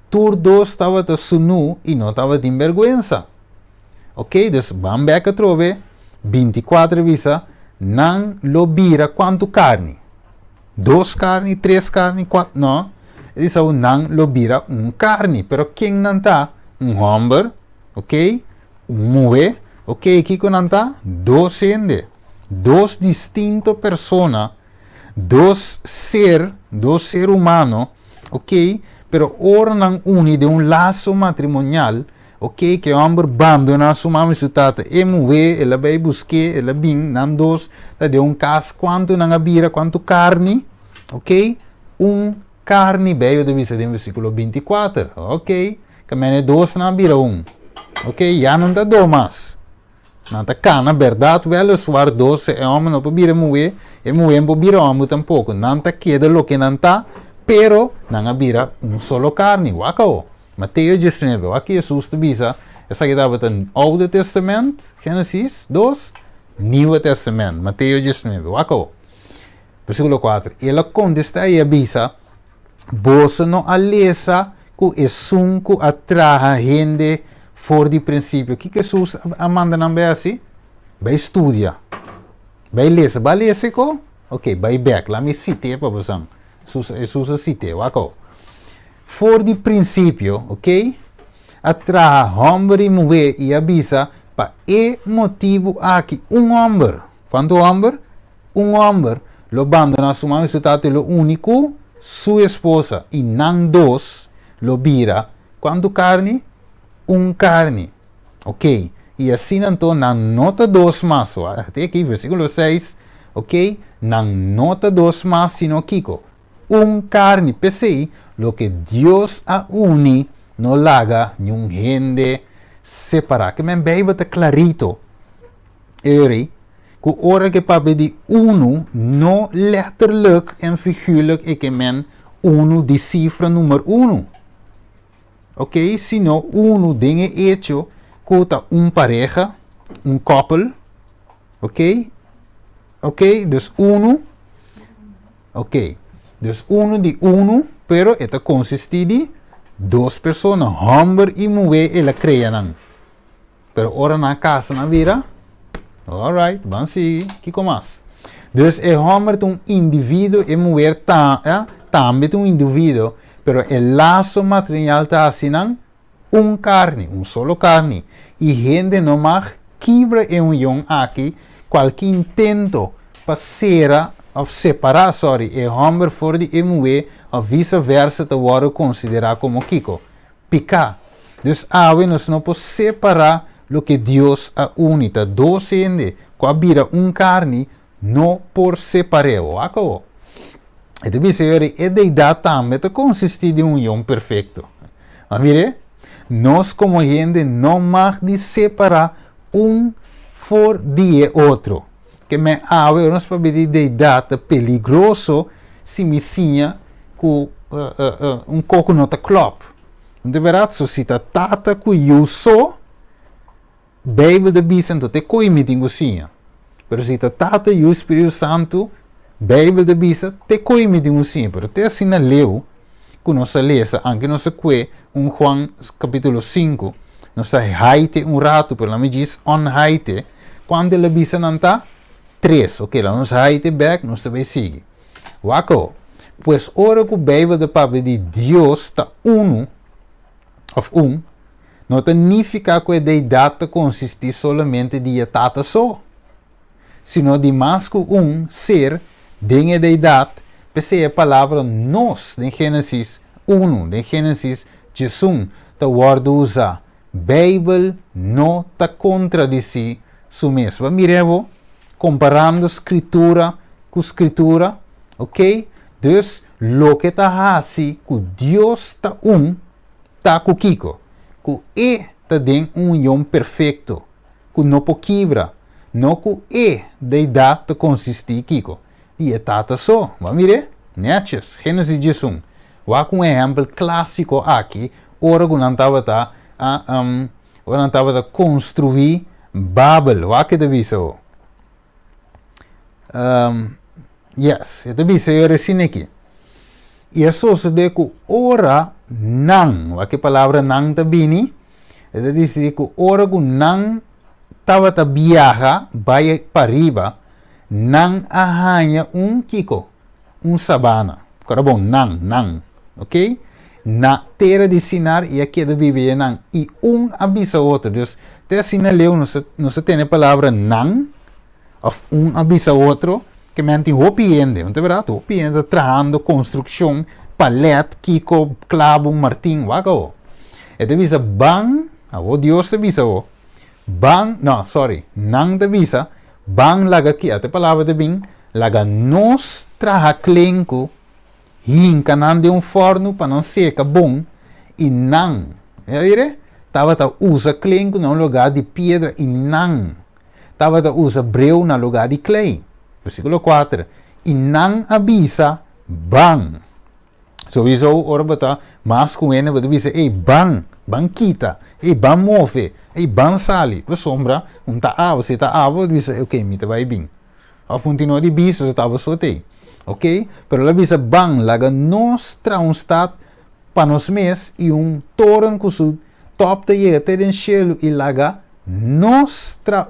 todos dois estavam nu e não estavam de vergonha. Ok, então vamos ver a trove. 24 visa, não lo bira quanto carne. 2 carne, 3 carne, 4, não. Eles são não lo bira carne. Pero quem não está? Homem, ok? Mulher, ok? Kiko não está? 2 gente. 2 distintas pessoas. Dos ser humano, ok? Pero ora não une de laço matrimonial, ok? Que o homem abandona sua mãe e sua tata. E mulher, ela vai buscar, ela vem, não dos, de caso, quanto não abira, quanto carne, ok? Carne, bem, eu deve ser no versículo 24, ok? Que mene 2 não abira ok? Já não dá 2 mais. Não está cá, na verdade, velho, suar 12 é homem, não pode vir mulher, e mulher não pode vir homem tampouco. Não está queda lo que não está, pero não vira solo carne. Wacao. Mateus 19, aqui Jesus te bisa, essa que estava no Oude Testamento, Gênesis 2, Novo Testamento, Mateus 19, wacao. Versículo 4. Ela contesta e avisa, você não alesa que é sunco atraha gente for de princípio. O que Jesus manda não ver assim? Vai estudar. Vai ler. Vai ler se co? Ok, vai back. Lá me cite para você. Jesus cite, wako. For de princípio, ok? Atraha homem e mulher e avisa para e motivo aqui homem. Quanto homem? Homem. Lo abandona sua mãe e sua tata, lo único, sua esposa. E não 2, lo vira. Quanto carne? Carne. Ok? E assim então, na nota 2 mais, até aqui, versículo 6, ok? Na nota 2 mais, sino Kiko. Carne. Pensei, lo que Deus a uni, no laga, nenhum gente separar. Que me bem está clarito. Que ora que papi de uno, no letterlijk en figuurlijk, é que men uno de cifra número 1. Ok, sino uno dinge hecho conta pareja, couple, ok, dus uno, ok, dus uno de uno, pero esta consiste de 2 pessoas, homem e mulher, ela cream. Pero ora na casa na vida, alright, vamos seguir, que mais? Dus homem é indivíduo e mulher também indivíduo. Pero el lazo matrimonial está así, carne, solo carne. Y gente no más quebra en unión aquí, cualquier intento para separar, el hombre for de mujer, o vice-versa, te voy a considerar como Kiko. Picar. Dus nós não podemos separar lo que Deus ha unido. 2 gente, com a vida carne, não por separar. Acabou. E devi sapere, e deidade também consiste de união perfeito. Mas mire, nós como gente não mais de separar for de outro. que me ave nos para pedir de data peligroso se me sinha com coco nota club. De verdade, so se ta tata ku eu sou Bijbel de bisa então te coi me tingo sinha. Pero se ta tata e o Espírito Santo Bijbel de bisa te coi me tingo sinha. Pero te assim na leu que nossa lesa, anche nossa que Juan capítulo 5, nossa haite rato, pero la me diz on haite, quando ela bisa não tá 3, ok, lá nos haite back, nós também sigue. Waco, pues ora que o Bijbel de Pablo de Deus está não significa que a deidade consiste somente de tata só, sino de mais que ser de a deidade, pensei a palavra nós, de Gênesis 1, de Gênesis 18, tá word usa, Bijbel não tá contradici su mesmo. Mirevo, comparando escritura com escritura, ok? Dus, lo que tá assim, que Deus tá tá com Kiko. Que tá den união perfeito. Que não pode quebrar. Não que deidade tá consistir Kiko. E é tata só. Mas mire, netes, Gênesis 18. Vá com um exemplo clássico aqui. Ora que não estava a construir Babel. Vá que deve ser. Yes, eu deve ser assim aqui. E isso se de que ora não. Vá que palavra não tá bini. É de dizer que ora que não estava a viajar, vai para riba, não arranha kiko, sabana. Agora bom, não, ok? Na terra de Sinar e aqui de viver não. E avisa outro. Então, até assim na leu, não se tem a palavra não, ou avisa outro, que mente hopiende, não é verdade? Hopiende, trajando, construção, palete, kiko, clavo, martim, wago. E de visa bang, Deus te visa bang, não te visa, bang laga aqui, até palavra de bem, laga nos traja clenco, hincanan de forno para não seca bom, e não, estava a usar clenco no lugar de pedra, e não, estava a usar breu no lugar de clay, versículo 4, e não avisa, bang. Sowieso, ora bata, mas com ele, bata visa, bang kita, bang move, bang sali, we sombra, você tá avo, visa, ok, me vai bem. Ou continua de bis, você tava sorteio. Ok? Pero la visa bang, laga nostra stat para nos mes e toren que su top de llega até den cielo e laga nostra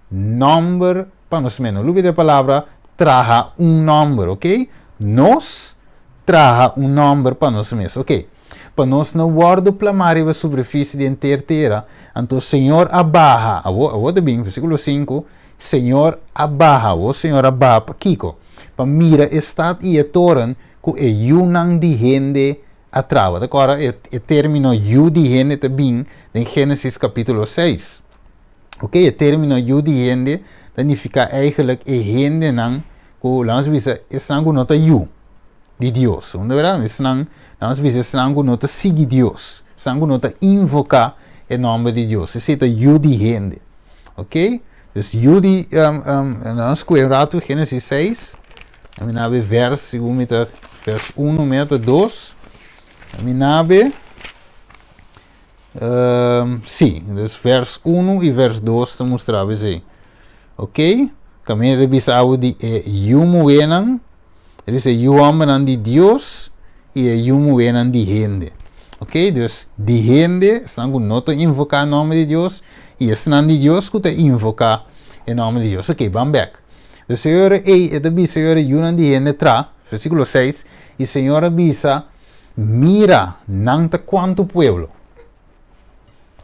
number para nos menos. Lubi de palavra traja number, ok? Nos traja number para nos mes, ok? Para nós não guardo plamaria a superfície de inteira, então o Senhor abaja, a de bem, versículo 5, Senhor abaja, o Senhor abaja para Kiko. Para mira estat e a toren que é yunang de gente atrás. Agora, o termino yu de gente também em Gênesis capítulo 6. Ok, o termino yu de gente significa eigenlijk a gente não, que nós visa, é não nota yu de Deus. Não é verdade? Nós visa, não nota seguir Deus. Não nota invocar o nome de Deus. Isso é yu de gente. Ok? Dus yu de, nós com o rato Gênesis 6. Aminabe vers 1 meter 2. Aminabe sim, dus vers 1 e vers 2 te mostrava assim. Ok? Também revisava de yumuenan, ele diz yuamanan de Deus e yumuenan de gente. Ok? Dus de gente estão com nota invocar o nome de Deus e estão de Deus que te invocar o nome de Deus. Ok, vamos back. O Senhor Senhor yunan de gente tra, versículo 6, e Senhor avisa, mira, nanta quanto pueblo.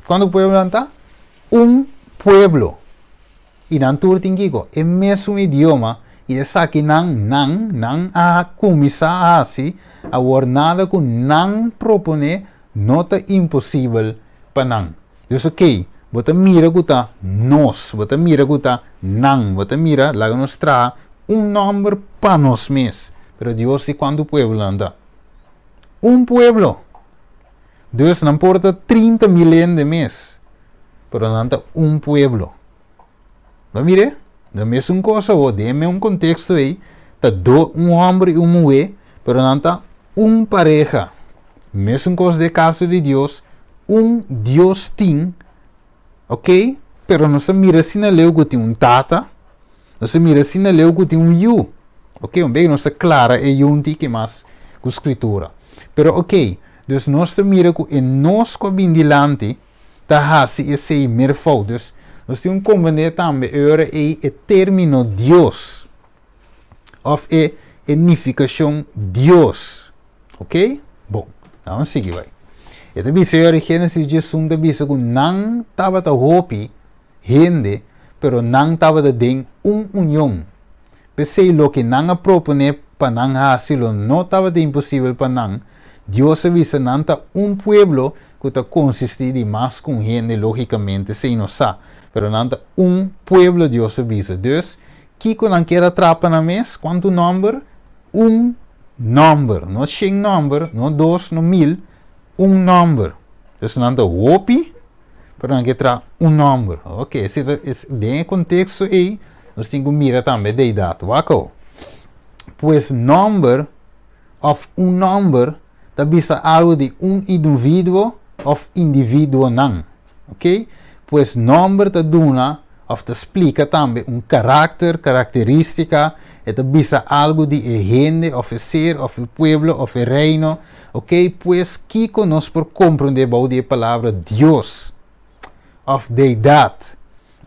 Quanto pueblo nanta? Pueblo. E nantur tingigo, é mesmo idioma, e essa aqui não a começar assim, a ornada com não propone nota impossível para não. Então, ok. Bota mira guta nós, bota mira guta não, bota mira lá nos traz número para nós mesmos. Pero Deus de quanto pueblo anda? Pueblo. Deus não importa 30 milhões de mês, pero anda pueblo. Mas mire, Da mesma coisa, dê-me um contexto aí, tá homem e uma mulher, pero não tá pareja. Mesma coisa de caso de Deus, Deus tem, ok? Pero não se mira assim na lei que tem tata, não se mira assim na lei que tem you, ok? Bem, não se clara é junto que mais com a escritura. Pero ok, dus nós se mira que nós que bem dilante, tá assim esse merfou, dus nós temos compreender também o termo Deus, ou a significação Deus, ok? Bom, vamos seguir vai. E também se em Gênesis 1 também se que não estava a hopi gente, pero não estava a den união. Pensei lo que não a propone para não hacerlo, não estava impossível para não. Deus avisa não está pueblo que está consiste de mais com gente, logicamente, sem não sabe. Pero não está pueblo Deus avisa. Dus, Kiko não quer atrapar na mês, quanto número? Number. Não 100 number, não 2, não 1000, number. Dus não está hopi, pero não quer atrapar number. Ok, esse é o contexto aí, nós temos que mirar também de data. Waco? Pois number, of number, também é algo de indivíduo ou indivíduo não. Ok? Pois number te dona, ou te explica também caráter, característica, e também é algo de gente, ou ser, ou pueblo, ou reino. Ok? Pois que nós por compreender a palavra Deus, of deidade,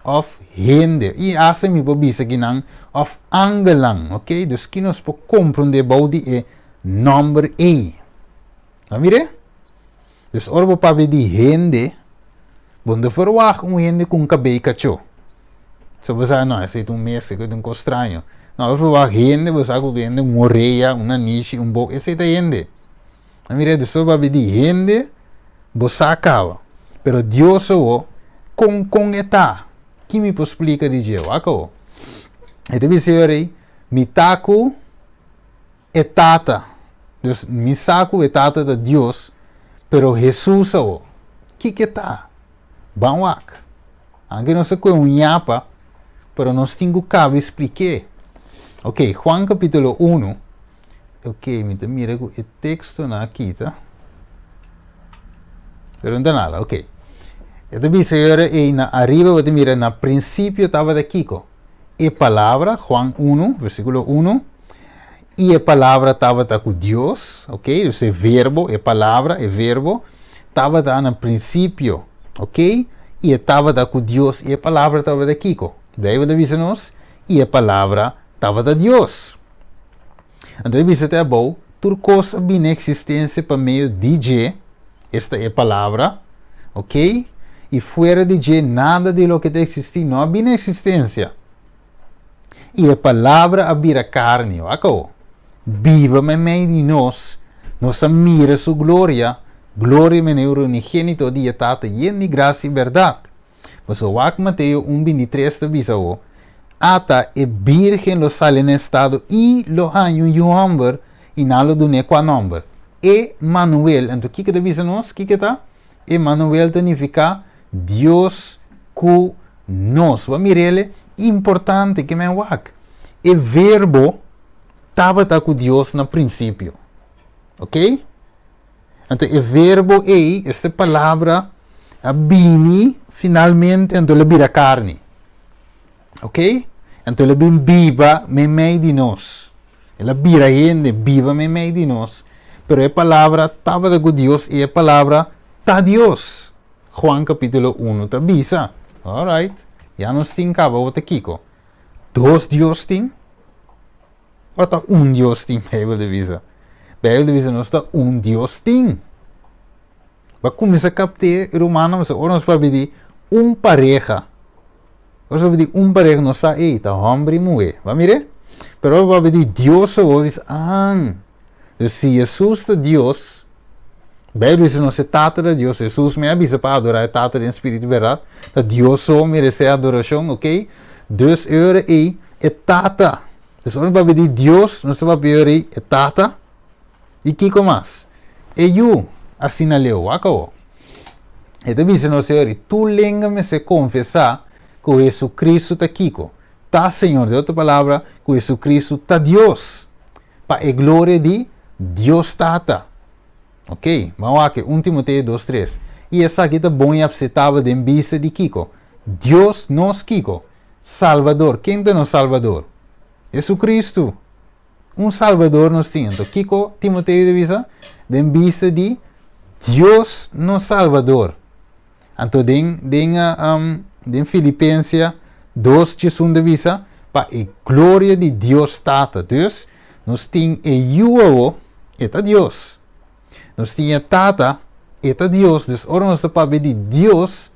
of gente. E assim me bisa que não, of angelang. Ok? Dus que nós por compreender a number A. Tá mire? Dus orbo para de gente, quando verwacht gente com cabelo cacho. Se você não, esse é mês, que é estranho. Não, verwacht gente, você sabe que gente morreia, uma niche, bo, esse é gente. Tá mire? Dus orbo para de gente, você acaba. Pero Deus o com eta. Que me explica de Deus, acabou. E deve ser aí, mitaku etata. Dus misaku etata de Deus. Pero Jesus o que tá? Banwak. Anche não se com nhapa, pero nós temos que explicar. Ok, Juan capítulo 1. Ok, mira o texto na aqui, tá? Pero não dá nada, ok. Então, dice aí na arriba, você mira, na princípio estava de Kiko. E palavra, Juan 1, versículo 1. E a palavra estava com Deus, ok? Esse verbo, a palavra, o verbo, estava no princípio, ok? E estava com Deus, e a palavra estava de Kiko. Daí ele diz-nos, e a palavra estava de Deus. Então ele diz até bom, tudo coisa bem existência para meio de J, esta é a palavra, ok? E fora de J, nada de lo que existe não há bem existência. E a palavra abira carne, acabou. Viva me meio de nós mira sua glória, glória meneur unigênito de etata e de graça e verdade. Mas o Wak Mateo 1:23 avisa o, ata e virgem lo sale en estado e lo hanyo yuamber e nalo dune qua number. Emmanuel, então o que avisa nós? O que tá? Emmanuel significa Deus conosco. Vamos mirele, importante que me Wak. E verbo estava com Deus no princípio. Ok? Então, o verbo é, esta palavra, a bini, finalmente, então, ele vira carne. Ok? Então, ele vem viva, me meio de nós. Ele vira gente, viva, me meio de nós. Pero a palavra estava com Deus e a palavra está Deus. Juan capítulo 1 está bisa. Alright. Já nos tem cabo, outra Kiko. Dois Deus tem? Ou está Deus tem, Bijbel de visa? Bijbel de visa não está Deus tem. Vai começar a captar romano, mas agora nós vamos pedir pareja. Nós vamos pedir pareja, não está aí, está homem e mulher. Vai mirar? Pero agora vamos pedir Deus, ou diz, se Jesus é Deus, Bijbel diz não se trata de Deus, Jesus me avisa para adorar, trata em espírito e verdade, que Deus só merece adoração, ok? Dus aí é tata. Dus nós vamos pedir Deus, nós vamos pedir aí é tata. E que mais? É eu, assim na leu, acabou. Então diz no Senhor, tu lenga-me se confessar que Jesus Cristo está aqui. tá Senhor, de outra palavra, que Jesucristo tá Deus. Para a glória de Deus Tata. Ok? Vamos aqui, 1 Timoteo 2:3. E essa aqui tá bom e aceitável de vista de Kiko. Deus nos Kiko. Salvador. Quem é nosso Salvador? Jesucristo. Um Salvador nos tem. Então, Kiko, Timoteo de vista de Deus nos Salvador. Então, den Filipenses 2, de vista, para a glória de Deus Tata. Deus, nós temos a Yuo, é Deus. Nós temos a Tata, é Deus. Então, ora nós estamos ver de Deus,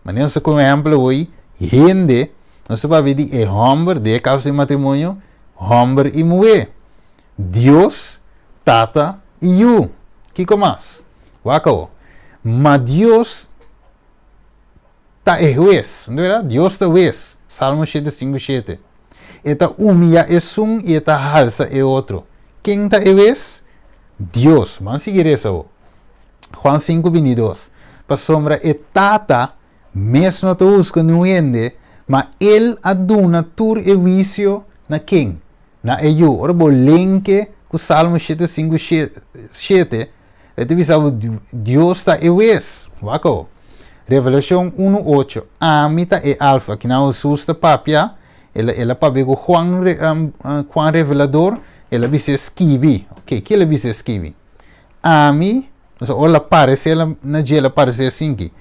mas nós como exemplo hoje, gente, nós estamos ver de homem, de causa de matrimônio, homem e mulher. Deus, Tata e Yu. Que mais? Wako. Mas Deus está é juez, não é verdade? Deus está juez. Salmo 7:5-7. Eta humilha é um e eta alça é outro. Quem está é juez? Deus. Vamos seguir isso. Juan 5:22. Para sombra é Tata, mesmo não te busca no ende, mas ele aduna tur e juízo na quem? Na eu. Ora, bo lenque com Salmo 7:5-7. Ele diz Deus está é juez. Wako. Revelação 1:8. A mita é alfa, que não assusta papia. Ela pabe com Juan Revelador, ela visa esquivi. Ok, que ela visa esquivi? A mim, ela parece, ela na dia ela parece assim que.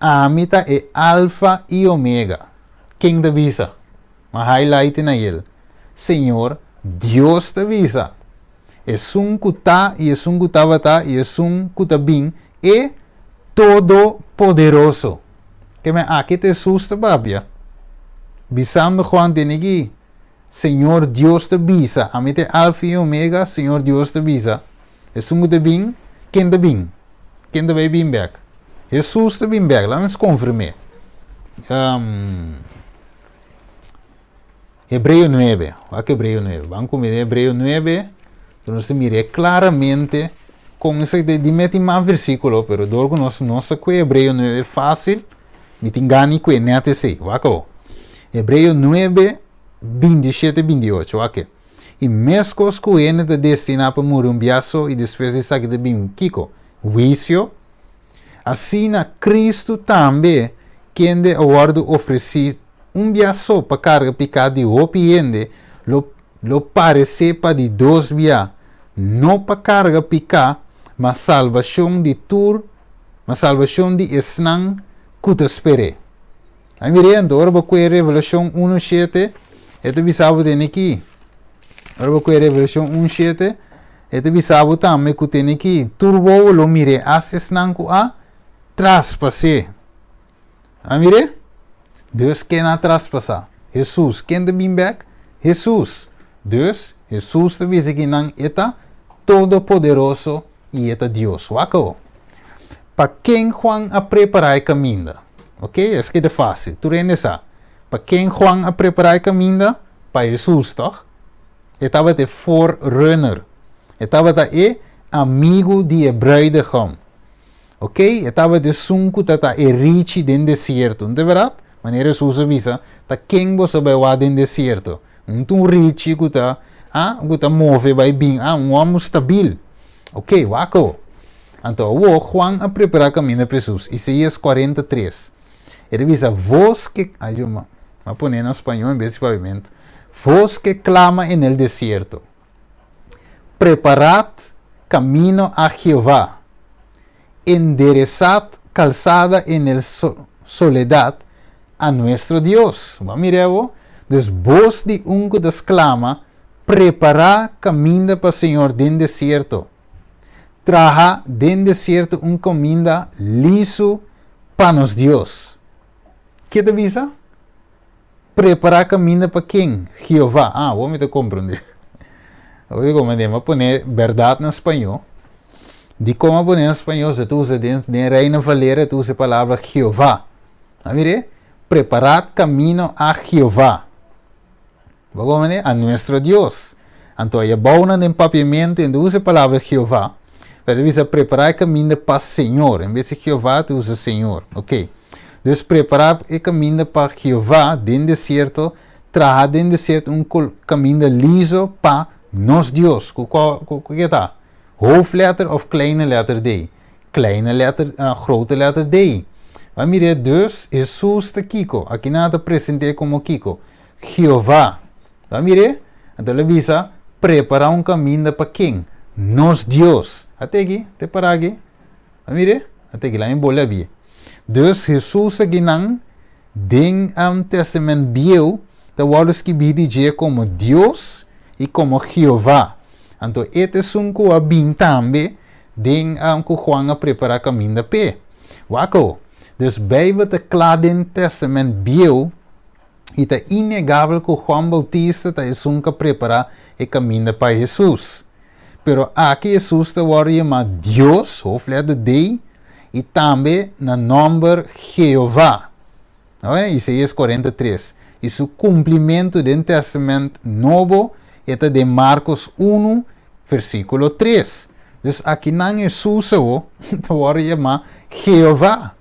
A mita é alfa e omega. Quem da visa? Uma highlight na ele. Senhor, Deus da visa. É um kutá e é um kutavata e é um kutabim e todo poderoso. Que me aqui te susta, babia. Bisando Juan de Negui. Senhor Deus te visa. A mim te alfa e omega, Senhor Deus te visa. É um de bem, quem de bem? Quem de vai bem back? Jesus te bem back. Vamos confirmar. Hebreo 9. Aqui Hebreo 9. Vamos comer Hebreo 9. Então nós miramos claramente com isso de meter mais versículo, pero dorgo nossa que Hebreo 9 é fácil. Me engane que net sei. Wako. Hebreo 9, 27-28. Ok. E mesmo que o ene te destina para morrer um biaço e depois de sair de bem Kiko, juízo, assim na Cristo também, quem de aguardo oferecer um biaço para carga picada de opiende, lo parece para de dois via, não para carga picar, mas salvação de tur, mas salvação de esnang que te espere. Aí mirando, ora com a Revelação 1:7, este bisabo tem aqui. Ora com a Revelação 1:7, este bisabo também que tem aqui. Turbo lo mire, asesnan ku a traspase. Aí mire, Deus quer na traspasa. Jesus, quem de bem back? Jesus. Deus, Jesus te diz que não é todo poderoso e é Deus. Wako. Para quem Juan a preparar o caminho? Ok? Isso que é fácil. Tu rendes a. Para quem Juan a preparar o caminho? Para Jesus, toch? Estava de forerunner. Estava de amigo de bruidegom. Ok? Estava de sunco tata e richi den deserto. Não é verdade? Maneira Jesus avisa, ta quem você vai lá den deserto? Um richi que tá move vai bem, homem stabil. Ok, wako. Então, o Juan a preparar o caminho para Jesus. Isaías 43. Ele diz, vos que... Vou pôr em espanhol em vez de pavimento. Vos que clama en el desierto. Preparad camino a Jehová. Enderezad calzada en el soledad a nuestro Dios. Vamos mirar, dus vos de que desclama, preparar camino para o Senhor den desierto. Traja den desierto caminho liso para nos Dios. Que te avisa? Preparar caminho para quem? Jeová. Vamos te compreender. Oye, como vamos poner verdade em espanhol. De como poner em espanhol, se tu usa dentro de Reina Valera, tu usa a palavra Jeová. Mire, preparar caminho a Jeová. Vamos a nuestro Dios. Então, aí bauna em papiamento, e usa a palavra Jeová. Para dizer preparar caminho para o Senhor. Em vez de Jeová, tu usa Senhor. Ok. Então, preparar o caminho para Jeová, dentro do deserto, traga de ser caminho liso para nos Deus. Que está? Hoofdletter of kleine letter D? Kleine letter, grote letter D. Maar mire, dus Jesus te Kiko. Aqui nada apresentei como Kiko. Jeová. Maar mire, então ele visa preparar caminho para quem? Nos Deus. Até aqui, até para aqui. Maar mire, até aqui lá em Bolívia. Dus Jesus aqui não den Testamento Bio, da wordt escrito como Deus e como Jeová. Então, este é um que abin também den que Juan a preparar caminho da pé. Wako. Dus Bijbel te claro in Testamento Bio, e é inegável que Juan Bautista é um que prepara o caminho para Jesus. Pero aqui Jesus te wordt chamado Deus, hoofdletter D, e também na nome Jeová. Isaías 43. E o cumprimento do Testamento Novo é de Marcos 1, versículo 3. Dus aqui não é Jesus, te wordt chamado Jeová.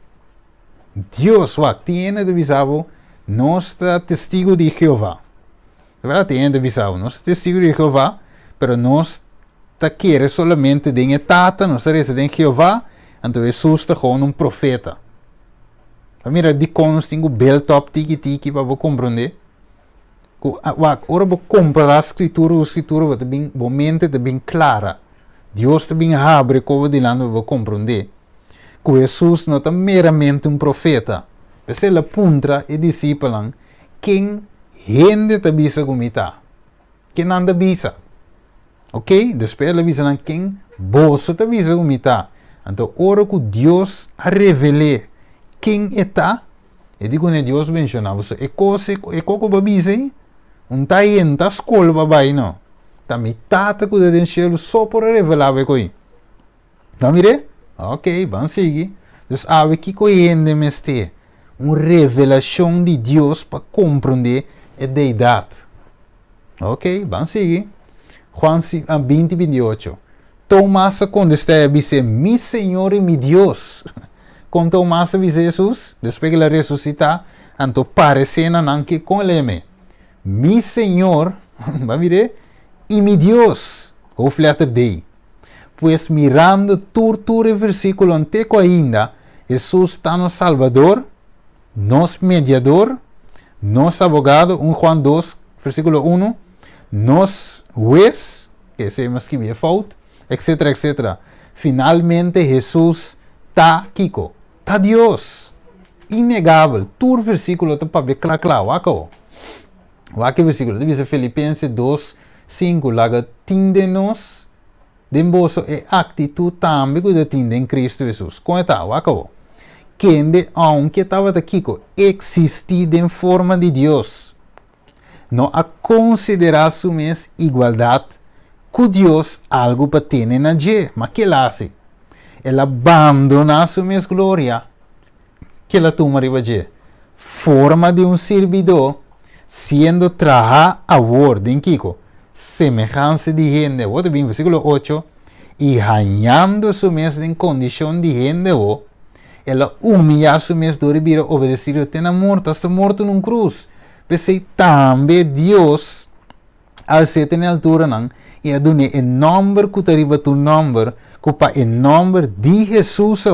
Deus, wat tiene de visavo, nós testigo de Jeová. De verdade, tiene de visavo, nós testigo de Jeová, pero nós quer solamente de tata, nós de Jeová, então Jesus é gewoon profeta. Mira, de conos tenho bel top tiki para você compreender. Ora você comprar a escritura é bem, mente é bem clara. Deus é bem abre como de lá para você compreender. Que Jesus não é meramente profeta. Mas ele apunta e discípulo quem gente te bisa como está. Quem anda bisa. Ok? Depois ele avisa quem você te bisa como está. Então, ora que Deus a revele quem está, e digo que Deus menciona, você é coisa que babisa aí, tá indo a escola babai não, tá metade que o cielo só por revelar o que tá mire? Ok, vamos seguir. Dus ave que coende meste, revelação de Deus para compreender a deidade. Ok, vamos seguir. Juan 20, 28. Tomás contesta dice, mi Senhor e mi Deus. Com Tomás dice Jesus, depois que ele ressuscita, anto parecena nanque com ele. Mi Senhor, vamos ver, e mi Deus. Hoofdletter D. Pues mirando o versículo antigo ainda, Jesus está no Salvador, nos mediador, nos abogado, 1 Juan 2, versículo 1, nos juez, que se me escribía fault, etc, etc. Finalmente Jesus está Kiko, está Deus, inegável. Todo versículo está para ver claro, wako. Wako versículo, dice Filipenses 2, 5, laga tinde-nos, demboso e atitude também que tinde em Cristo Jesus. Como está, wako? Quem de, aunque estava aqui, existir em forma de Deus, não a considerar sua igualdade com Deus algo para ter na G, mas que ele hace? Ele abandona sua glória, que ele toma para G, forma de servidor, sendo trajar a word em Kiko, semelhança de gente, o versículo 8, e ganhando sua em condição de gente, ela humilha sua do vir obedecer até na morte, hasta morto num cruz. Pensei também Deus, al ser na altura, não, e a dune o nome que arriba tu nome, que para o nome de Jesus,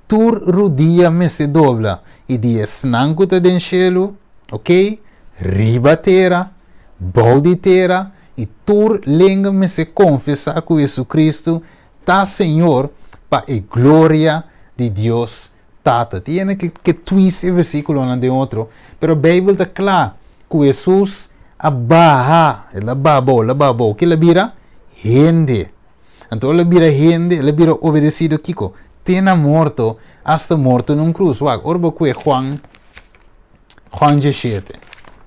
tu rodilha me se dobla, e diz, não que está no cielo, ok? Riba terra, balde terra, e tu língua me se confessa que Jesus Cristo está Senhor, para a glória de Deus Tata. Tiene que twist el versículo uno de otro, pero la Biblia está clara que Jesús abaja, la babo, que la vira gente. Entonces la vira gente, la vira obedecido Kiko, tiene muerto hasta muerto en un cruz. Ahora que Juan 17,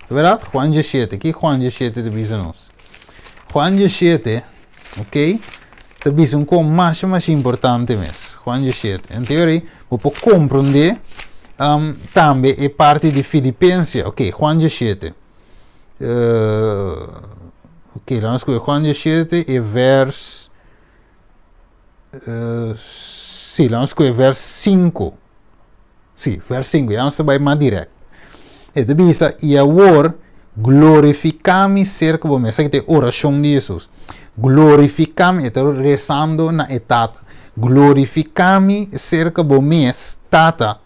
¿verdad? Juan 17, ¿qué Juan 17 te dice nos? Juan 17, ok? Te dice un poco más importante mes. Juan 17. En teoria, você pode compreender também a parte de Filipenses. Ok, Juan 17. Ok, vamos ver Juan 17 e verso. Sim, vamos ver verso 5. Sim, verso 5. Vamos trabalhar mais direto. E te diz, e agora, glorificami cerca bo mes. Essa que é a oração de Jesus. Glorificami, estou rezando na etata. Glorificami cerca bo mes, tata.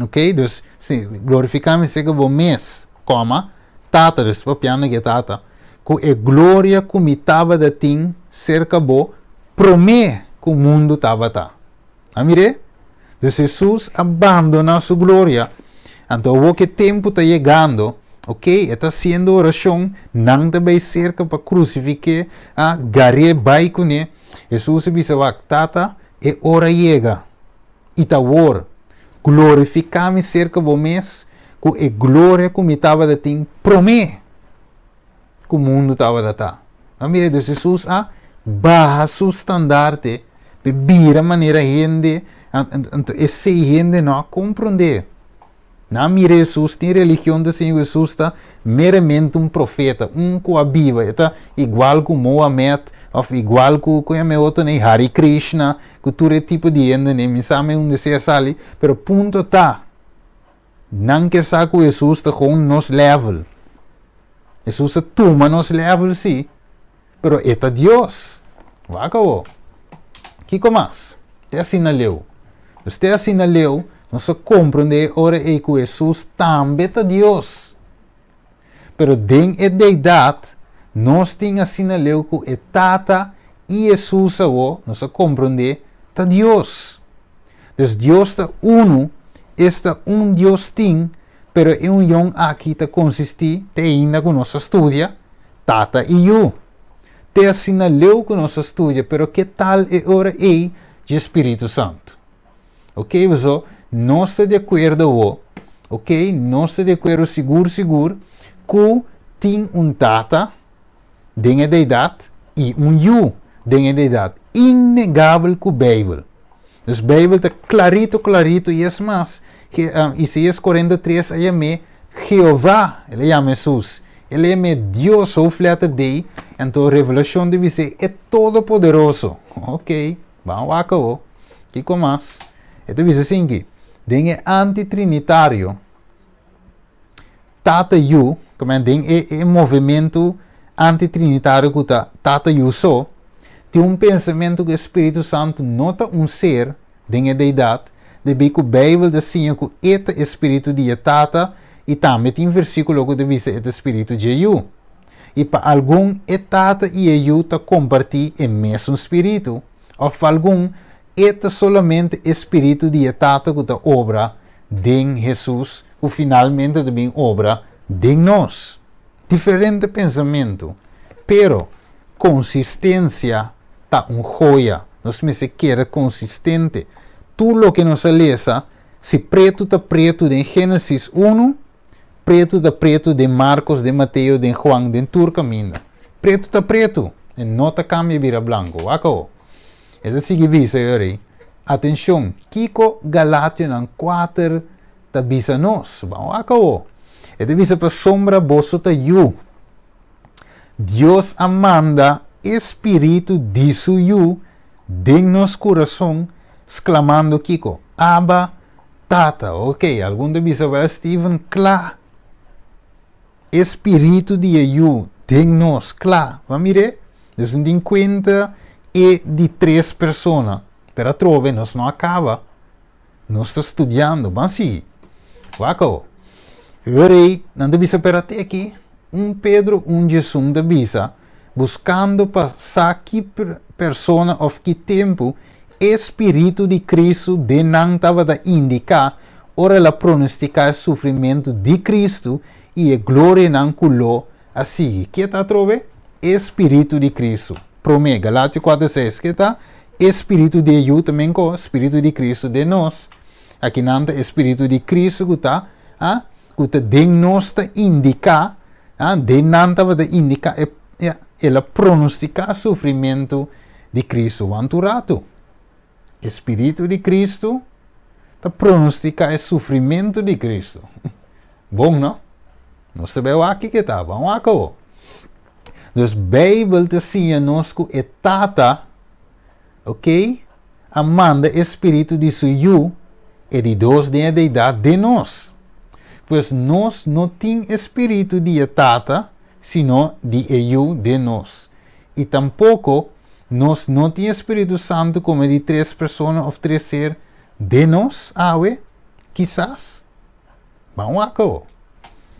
Ok? Dus, sim, glorificami cerca bo mes, coma, tata, dus papiano que tata. Com a glória que me estava de tim cerca bo, promê que o mundo estava tá. Amire? Dus Jesus abandona sua glória. Então, o que tempo está chegando, ok? Está sendo oração, não também cerca para crucificar, a gare vai com ele. Jesus disse, tata, é hora chega. E tá hora. Glorificar-me cerca do mês, com a glória que me estava de tim, promê que o mundo estava de tá. Amire, dus Jesus barra seu estandarte, bebira maneira gente, esse gente não compreender. Na mira Jesus tem religião do Senhor Jesus está meramente profeta, coabiva, está igual com Mohamed, ou igual com outro nem Hare Krishna, com todo tipo de gente, nem me sabe onde se sali, pero ponto tá. Não quer saber que Jesus está com nos level. Jesus toma nos level sim, pero é Deus. Vai cá, que mais? Te assinaleu. Você assinaleu. Nós compreendemos ora que Jesus também é Deus. Pero den a deidade, nós temos assinalado que é Tata e Jesus nós compreendemos é Deus. Então Deus está está Deus tem, pero é yong aqui está consiste, te ainda que nós estudia, Tata e eu. Te assinalado que nós estudia, pero que tal é ora de Espírito Santo? Ok, pessoal? Não está de acordo, ok? Não está de acordo seguro, que tem tata, tem a deidade, e eu, tem a deidade. Inegável com a Bíblia. Então, a Bíblia está clarito, e é mais, Isaías 43, ele chama Jeová, ele chama Jesus. Ele chama Deus, o fletter dele, então a revelação deve ser, é todo poderoso. Ok, vamos lá, que com mais? Então, diz assim que, den é antitrinitário. Tata yu, como é movimento antitrinitário que tata yu só, tem pensamento que o Espírito Santo não é ser, den é deidade, deve que a Bíblia diz que é Espírito de tata, e também tem versículo que diz que é Espírito de yu. E para algum, é tata e yu tá compartilhar o mesmo Espírito, ou para algum, é solamente Espírito de tata que está obra de Jesus, que finalmente também obra de nós. Diferente pensamento, pero consistência está joia. Nós me se quer consistente. Tudo o que nos lesa, se preto está preto de Gênesis 1, preto está preto de Marcos, de Mateus, de João, de todo caminho. Preto está preto, e não está cambia vira branco. Acabou. É assim que diz aí. Atenção, Kiko Galatio 4 está bisa nós. Vamos acabou. É diz para sombra bosso ta you. Deus amanda Espírito disso you de nos coração, exclamando Kiko, Abba, Tata. Ok, algum de bisa vai Steven, claro. Espírito de you de nos, claro. Vamos mirar? Nós não tem conta e de 3 pessoas. Pero trove, nós não acaba. Nós estamos estudando. Vamos seguir. Waco. Orei, não devia ser até aqui. Pedro, Jesus devia buscando passar que persona ou que tempo Espírito de Cristo de não estava a indicar, ora ela pronosticar o sofrimento de Cristo e a glória não colou a seguir. Que está trove? Espírito de Cristo. Promê, Galátia 4:6, que está? Espírito de eu também com Espírito de Cristo de nós. Aqui não está Espírito de Cristo que está, que está de nós está indicar, de não estava a indicar, ela pronosticar o sofrimento de Cristo. Quanto rato? Espírito de Cristo está pronosticar o sofrimento de Cristo. Bom, não? Nós sabemos aqui que está, vamos acabou. Então, a Bíblia te ensina nós que é tata, ok? Amanda Espírito de Suyu é de Deus de deidade de nós. Pues nós não tem espírito de tata, sino de eu de nós. E tampouco nós não tem Espírito Santo como de 3 pessoas ou 3 seres de nós, quizás. Vamos acá.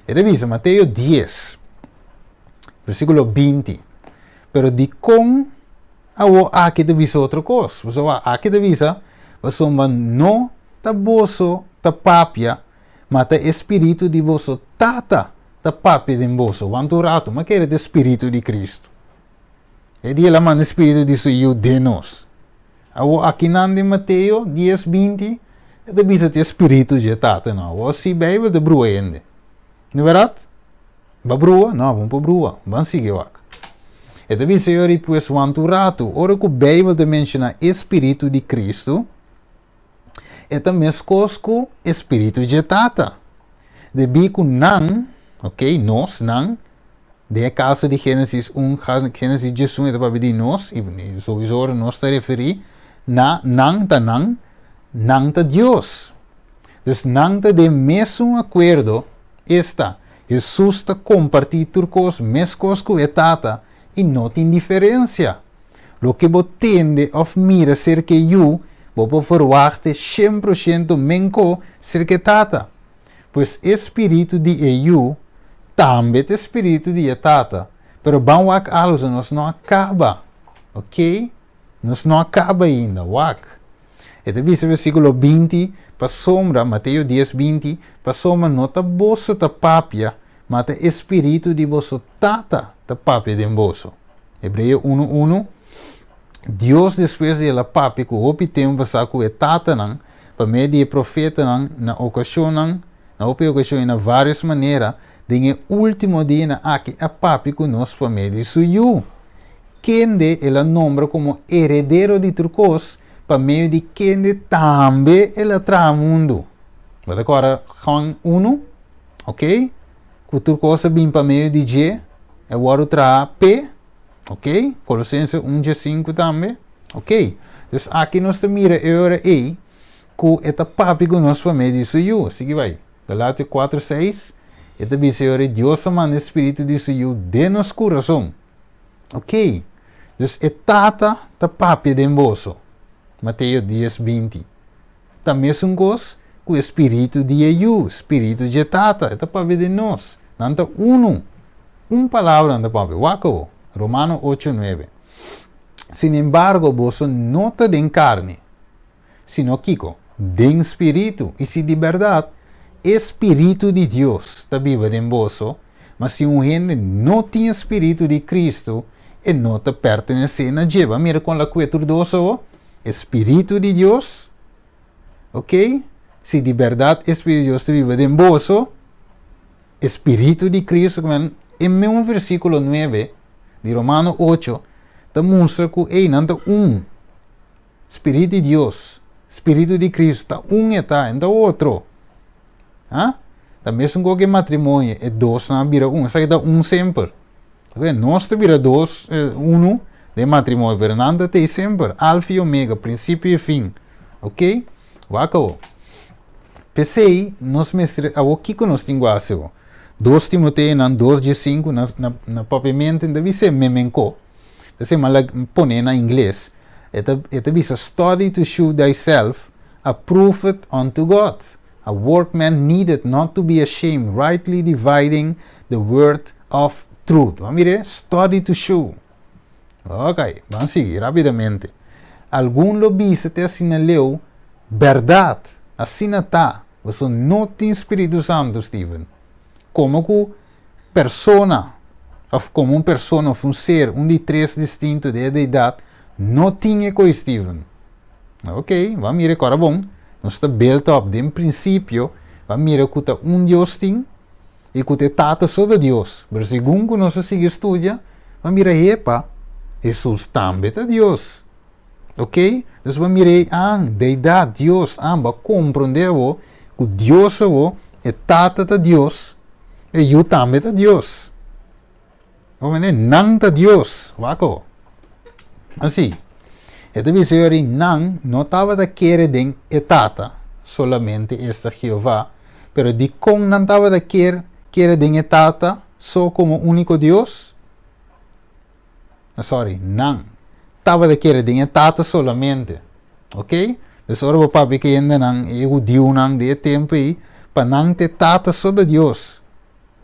Revisa Mateus 10, versículo 20. Pero de com aqui te visa outra coisa. Você aqui te visa, você não tá boso, tá papia, mas tá espírito de vosso tata, tá papia de vosso. Quanto rato, mas que é o espírito de Cristo. E dia lá manda espírito de seu de nós. Aqui nande Mateus 10, 20, é te visa te espírito de tata, não. Ou se bebe de brua ainda. Não é verdade? Ba brua? Não, vamos para brua. Vamos seguir aqui. E te visa eu depois quanto rato, ora que o Bíblia te menciona espírito de Cristo, é também com espírito de tata. De bico não, ok, nós não, de caso de Gênesis 1, Gênesis 18, é para pedir nós, e sowieso nós está referir, não tá Deus. Dus não tá de mesmo acordo, Jesus está compartindo coisas, mesmas coisas com a tata, e não tem diferença. Lo que você tende a mira ser que eu, você verwachte 100% menko ser que tata. Pois espírito de eu, também é espírito de tata. Pero vamos a algo, nós não acaba. Ok? Nós não acaba ainda. Wak. Este diz versículo 20, para sombra, Mateus 10, 20, para sombra não está bolsa da papia, mas é espírito de vosso tata, da papia de vosso. Hebreu 1:1. Deus, depois de la papi, que obtém passar com a tata, para meio de profeta, na ocasião, em várias maneiras, de último dia, aqui a papi conosco para meio de suyo. Quem ela nombra como herdeiro de turcos, para meio de quem também ela traz mundo. Mas agora, Juan 1, ok? Que o turcos vem para meio de G, é o outro traz P. Ok? Colossenses 1:5 também. Ok? Então aqui nós mira agora que esta papi que nós família disso eu. Assim que vai. Galátia 4:6. Esta diz agora Deus manda espírito disso eu de nosso coração. Ok? Então é tata da papi de vosso. Mateus 10:20. Também são coisas com o espírito de eu, espírito de tata, esta papi de nós. Nanta palavra anda papi. Wako. Romanos 8:9. Sin embargo, vos no te den carne, sino Kiko, den espíritu. Y si de verdad, espíritu de Dios está vivo en vos, mas si un gente no tiene espíritu de Cristo, e no te pertenece a lleva. Mira con la criatura 2, espíritu de Dios, ok? Si de verdad espíritu de Dios está vivo en vos, espíritu de Cristo, en un versículo 9, de Romanos 8, demonstra que não Espírito de Deus, Espírito de Cristo, está está em outro. Também são qualquer matrimônio, é dois não vira isso aqui dá sempre. Okay? Nós vira dois, de matrimônio, mas não tem sempre, alfa e omega, princípio e fim. Ok? Vacau. Pensei, nós mestre, o que nós temos 2 Timoteo 2:5 na papiamento deve ser memenko. Você mal põe na inglês. Esta visa study to show thyself approved unto God, a workman needed not to be ashamed, rightly dividing the word of truth. Vamos ver, study to show. Ok, vamos seguir rapidamente. Algum lobista te assinalou verdade, assim está. Você não tem Espírito Santo, Steven. Como que persona, ou como uma persona, ou um ser, de 3 distinto de idade, não tinha com Steven. Ok, vamos ver agora bom. Nós estamos built up, de princípio, vamos ver que Deus tem, e que o tata só de Deus. Mas segundo nós seguimos estudia, vamos ver, epa, Jesus também é Deus. Ok? Então vamos ver, deidade, Deus, vamos compreender que Deus é tata de Deus, e eu também de Deus. Não de Deus. Waco. Assim. Esta visão não estava de querer de etata solamente esta Jeová, Pero de con não estava de querer de tata só como único Deus? Não. Estava de querer de tata solamente. Ok? Dus ora o papi que ainda não é o Deus não de tempo aí, para não ter tata só de Deus.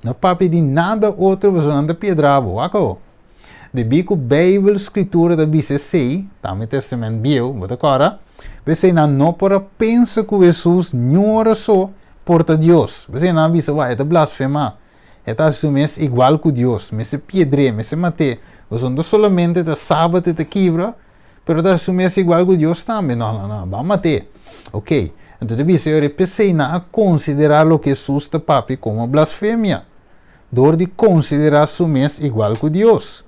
Não papi de nada outro, você não de piedravo, acabou. De bico Bíblia, escritura da BCC, também testamento bio, mas agora, você não para pensa que Jesus não era só porta Deus. Você não bisa, vai, é blasfema. É assumir igual que Deus, mas se piedre, mas se mate. Você não solamente da sábado te quebra, pero da assumir igual que Deus também. Não, vamos matar. Ok? Então, bisa, eu pensei na considerar o que Jesus te papi como blasfêmia. Door de considerar assumir igual que Deus.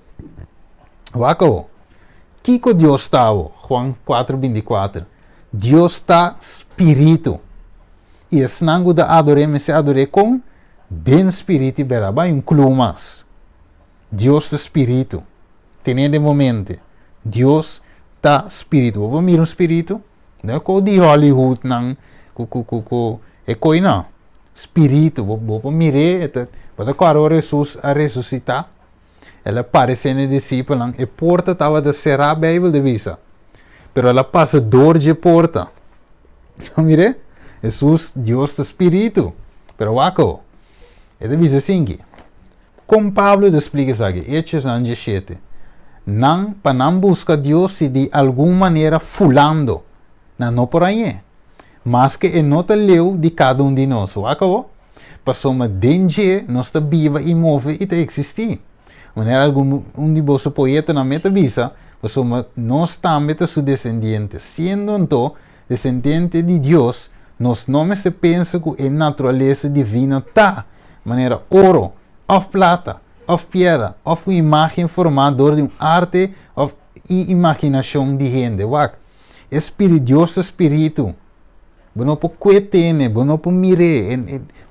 Waco, Kiko Deus estava, Juan 4:24. Deus está espírito. E es nango da adoremos se adore com den espírito beraba inclui mais. Deus está espírito. Tenendo momento. Deus está espírito. Vamos mirar um espírito? Não é de Hollywood não, é coi não. Espírito, vamos mirar, para agora Jesus a ressuscitar. Ela aparece nos discípulos e a porta estava de cerrar a Bíblia de visa. Pero ela passa dor de porta. Mire, Jesus, Deus do Espírito. Pero waco, é de visa assim. Como Pablo explica isso aqui, Hechos 17. Não, para não buscar Deus de alguma maneira fulando. Não por aí. Mas que é nota leu de cada de nós. Waco, passou uma dengue, nós está viva e move e está existir. Wanneer algum de vossos poeta na meta visa, nós também são descendentes. Sendo então descendente de Deus, nós não se pensa que a natureza divina está, maneira ouro, ou plata, ou pedra, ou imagem formada de arte ou imaginação de gente. Espírito, Deus é Espírito. Não pode coetene, não pode mirar,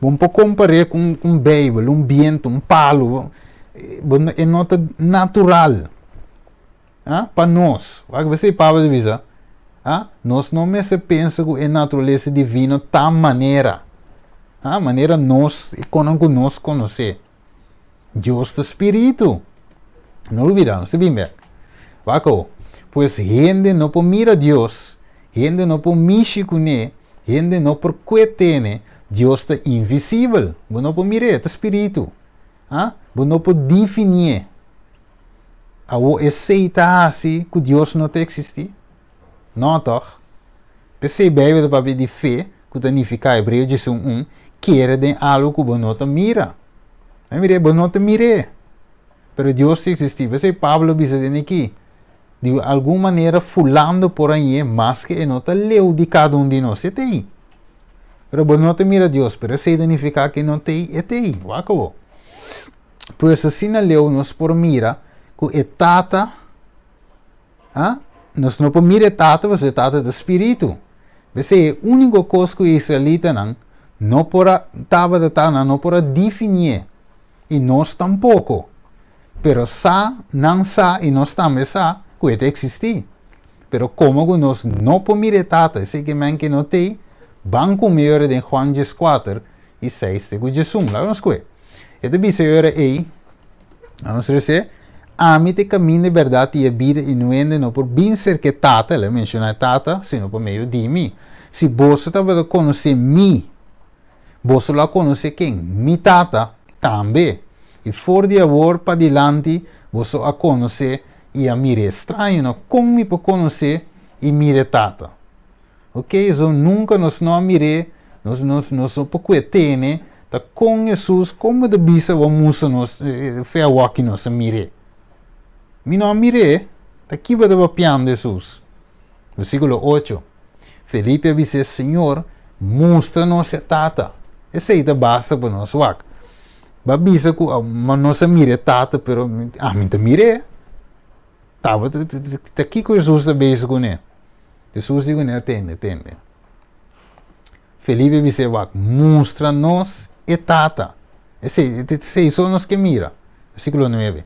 não pode comparar com Bíblia, vento, palo. É nota natural para nós. Você Pablo diz, nós não se pensa que a natureza divina tá maneira, maneira nós que nós conhecer. Deus é Espírito. Não olvidamos, se bem. Pois gente não pode mirar Deus, gente não pode mexer com ele, gente não pode coetene. Deus é invisível, não pode mirar, é Espírito. Não pode definir. Aceitar assim que Deus não existe? Não, toch? Pensei bem do papel de fé, que significa hebreu de 1, quer de algo que você não mira. Você não mira. Mas Deus existe. Pensei Pablo diz aqui, de alguma maneira fulando por aí, mas que não leu de cada de nós. É aí. Mas você não mira Deus, mas significa que não tem, é aí. Acabou. Pois assim leu nos por mira que é tata, nós não podemos mirar tata, mas é tata do Espírito. Você é a única coisa que o israelita não pode definir, e nós tampouco. Pero não sa e nós também sa que ele existe. Pero como que nós não podemos mirar tata, esse que não tem, banco melhor de Juan 4 e 6 de Jesus. Lá vamos ver. Este bisogna aí, vamos dizer, amite caminho de verdade e a vida e não por vencer que tata, ela menciona tata, sino por meio de mim. Se você estava a conhecer mim, você lá conhece quem? Mi tata também. E for de amor para diante, você a conhecer e a mire estranho, não? Como me pode conhecer e mire tata? Ok? Então nunca nos não mire, nos não pode né? Tá com Jesus, como de bisa vamos nos fé walk nos mire. Mi não mire, tá aqui vai dar piano Jesus. Versículo 8. Felipe disse, Senhor, mostra-nos a tata. Esse aí basta para nós walk. Babisa que mas não mire tata, pero a mim te mire. Tá aqui com Jesus da base com ele. Jesus digo né, atende. Felipe disse, mostra-nos a tata. Esse são os que mira. Versículo 9.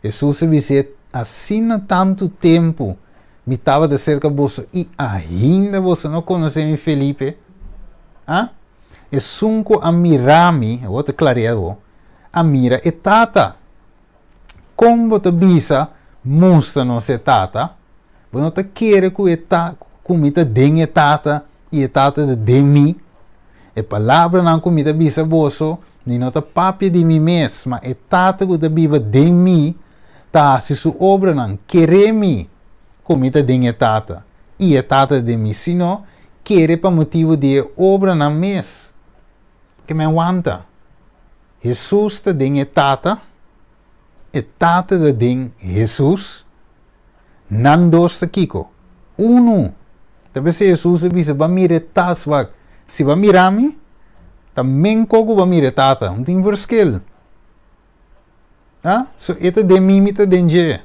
Jesus disse, assim tanto tempo me estava de cerca de você e ainda você não conhece Felipe. E sunco a mirami, eu vou te clarear, a mira e tata. Como te bisa, mostra não se tata, você te quer que eta, comida den e tata de den mi. E palavra não comida bisa boso, nem nota papi de mi mesma, e tata que te biva den mi, ta se su obra não querer mi, comida den e tata de mi, sino querer para motivo de obra não mes. Que me aguanta. Jesus te den e tata de den Jesus, nan dos te kiko. Uno. Tapi se Jesus bisa ba mire tas wak. Se ba mirami, também kogo ba mire tata. Não tem verschil. Ah? So ita de mimita denje.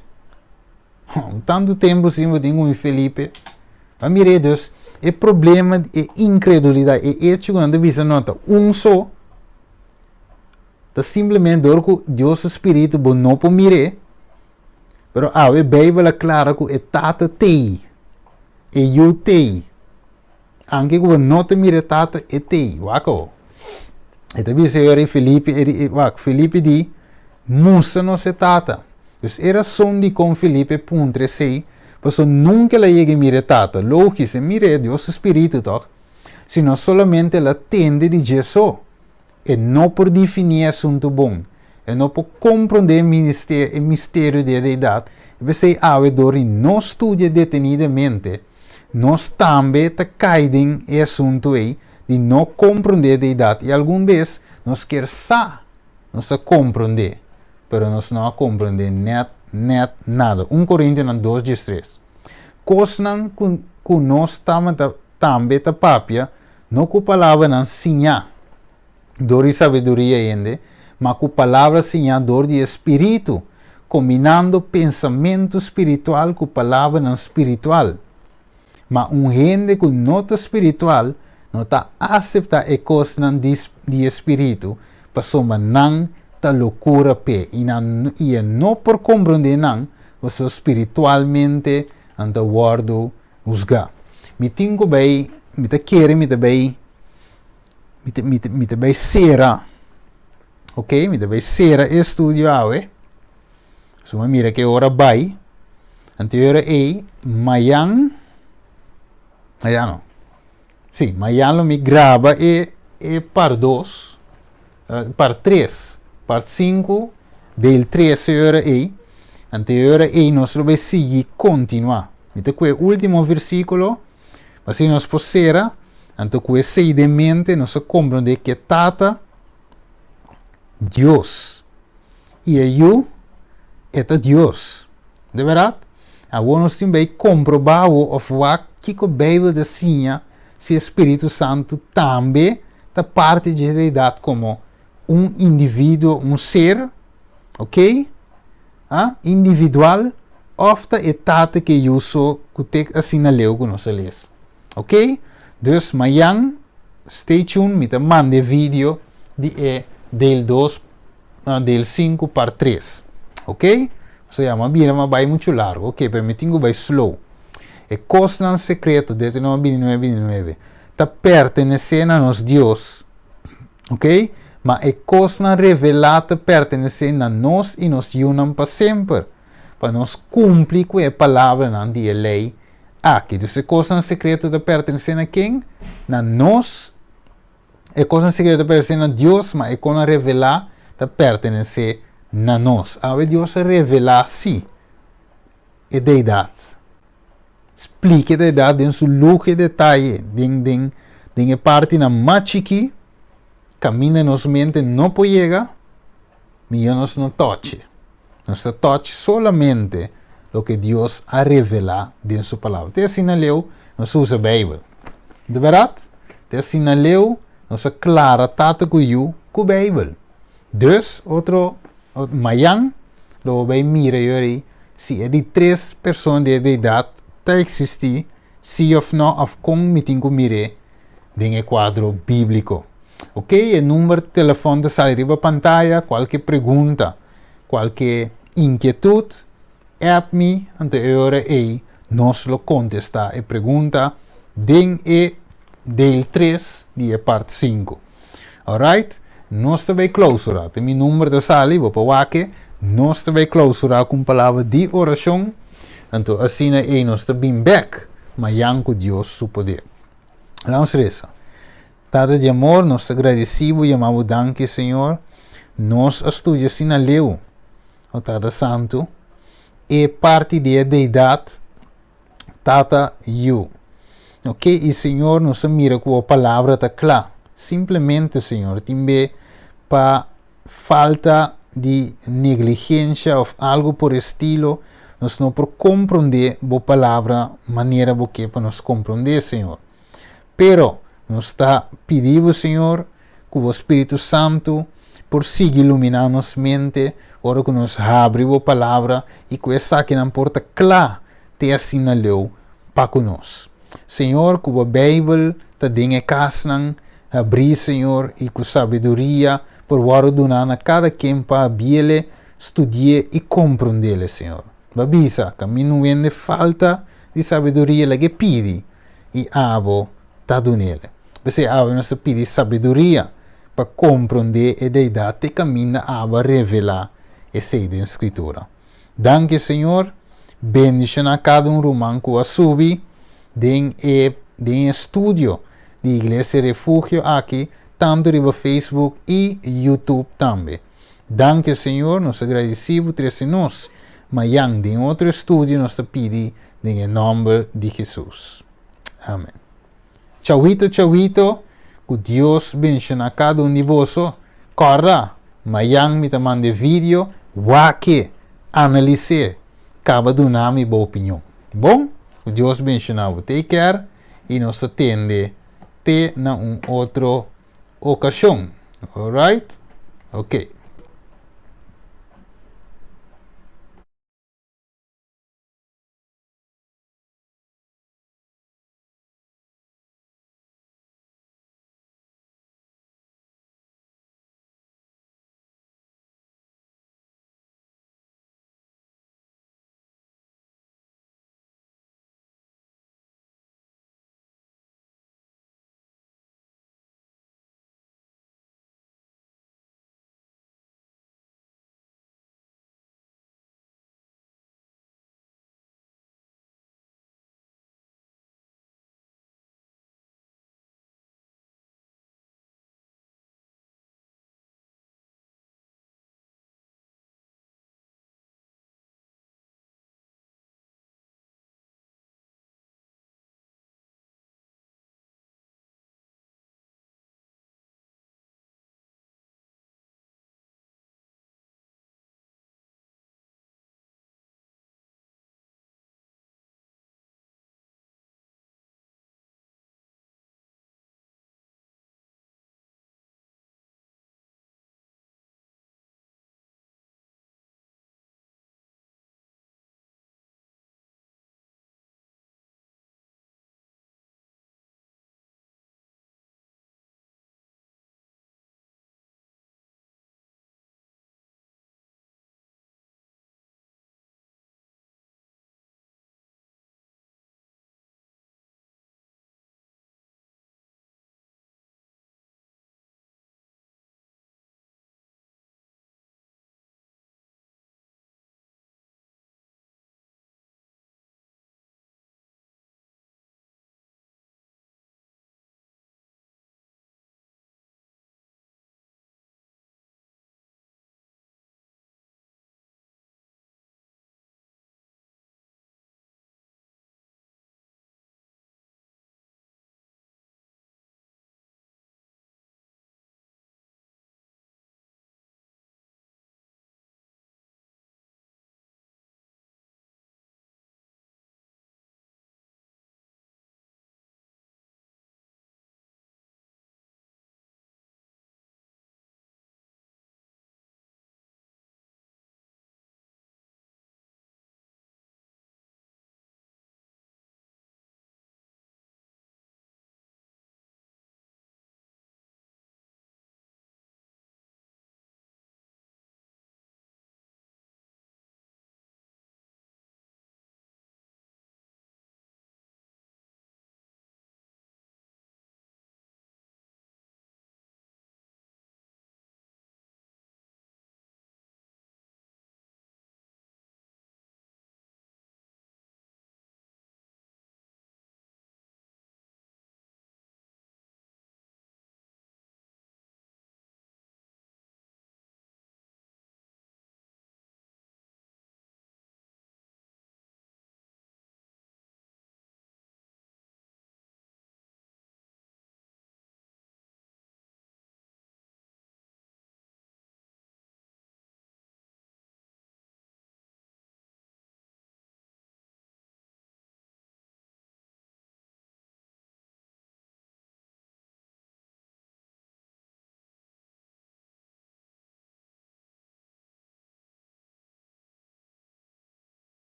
Tanto tempo sim eu tenho Felipe. Ba mire Deus. É problema, é incredulidade. É hecho quando bisa nota. Só. Tá simplesmente dor que Deus Espírito bom não pode mirar. Pero a Bíblia clara que é tata tei. E eu tei. Anche que não te mira tata é tei. Wako. E também se eu Felipe, Felipe di, mostra-nos é tata. Dus era som di com Felipe puntre sei, mas nunca la llega mira tata. Lógico, se mira Deus Espírito toch? Sino solamente la tende di Gesù. E não por definir assunto bom, e não por compreender o mistério da deidade. Você, ao dor, não estuda detenidamente, nós também caímos em assunto aí, de não compreender a deidade. E alguma vez, nós queremos nós compreender, mas nós não compreendemos nada. 1 Coríntios 2:3. Coisas que nós também papia, não com palavra não sinha. Dor e sabedoria ainda, mas com palavras dor de espírito, combinando pensamento espiritual com palavra não espiritual. Mas gente com nota espiritual não está aceita a coisa de espírito, para não tá loucura pé e não por compreender não, você espiritualmente anda guardo usga. Me tenho bem, me te quero, me te bem. Mi te vai sera, ok? Mi te vai sera e studio awe. So mira che ora vai. Anteriore e mayang. Ayano. Sì, mayang lo mi graba e par 2, par 3, par 5 del 3 ora e. Anteriore e nos lo vai sigi continua. Mi te que ultimo versicolo, ma se nos posera. Então, com essa ideia em mente, nós compreendemos que tata Deus e eu é Deus. De verdade? Agora nós também comprovamos que a Bíblia desenha se o Espírito Santo também está parte da deidade como indivíduo, ser, ok? Individual, ofta é tata que eu sou, que assim na leu que nós lemos. Ok? Dus mayang, stay tuned, me te mande vídeo del 5 par 3. Ok? So ja, ma bine ma vai muito largo. Ok, permitindo vai slow. E costa non secreto, Deuteronomio 29:29. Ta pertenecendo a nos Dios. Ok? Ma e costa revelata pertenecendo a nos e nos unam para sempre. Para nos cumprir com a palavra não de lei. Aqui, dus é coisa secreta da pertencendo a quem? Na nós. É coisa secreta da pertencendo a Deus, mas é coisa revelar da pertencer na nós. A Deus revelar sim. É deidade. Explique a deidade em seu luxo e detalhe. Den a parte na machiqui, caminha nos mente não pode chegar, mas não toque. Nós toque solamente o que Deus ha revelado em sua palavra. Te assinaleu, nós usa a Bíblia. De verdade? Te assinaleu, nós clara tanto com you com a Bíblia. Dus, outro, mayang, lo vai mira yori, se é de 3 pessoas de idade, tá existir, se ou não, of com meeting com mire, em quadro bíblico. Ok? O número de telefone da sala riba pantalla, qualquer pergunta, qualquer inquietude, app me ante ora e nos lo contesta e pergunta den e del 3 di parte 5. Alright? Nós também clausura. Tem meu número de sali, vou para que nós também clausura com palavra de oração. Então, assim é nós também back, mas com Deus su poder. Vamos reza. Tada de amor, nós agradecemos e amamos danke, Senhor. Nós estudamos assim na leu, o Tada Santo, e parte da deidade, Tata you. Ok? E Senhor, nós mira com a palavra está clara. Simplesmente, Senhor, também para falta de negligência ou algo por estilo, nós não por compreender a palavra, maneira que para nós compreender, Senhor. Pero, nós está pedindo, Senhor, que o Espírito Santo por seguir iluminar nossa mente, ora que nos abre a palavra e que essa que não importa clara, te assinalou para conosco. Senhor, que a Bíblia está dentro de casa, abrir, Senhor, e com sabedoria, por ordenar a cada quem para abrir, estudar e compreender, Senhor. Babisa, que a mim não vende falta de sabedoria que pede, e abo está dando nele. Você abo nós pede sabedoria para compreender a deidade que caminha a revelar essa escritura. Danke, Senhor. Bendición a cada romano que a subir den estudio de Iglesia Refugio aqui, tanto no Facebook e YouTube também. Danke, Senhor, nós agradecemos por nós, mas em outro estúdio nós pedimos em nome de Jesus. Amém. Tchauito, tchauito, que Deus bendiga a cada de vocês. Corra, mas me manda vídeo, que analisar, acaba de dar minha opinião. Bom? Que Deus bendiga. Take care e nos atende até na outra ocasião. Alright? Ok.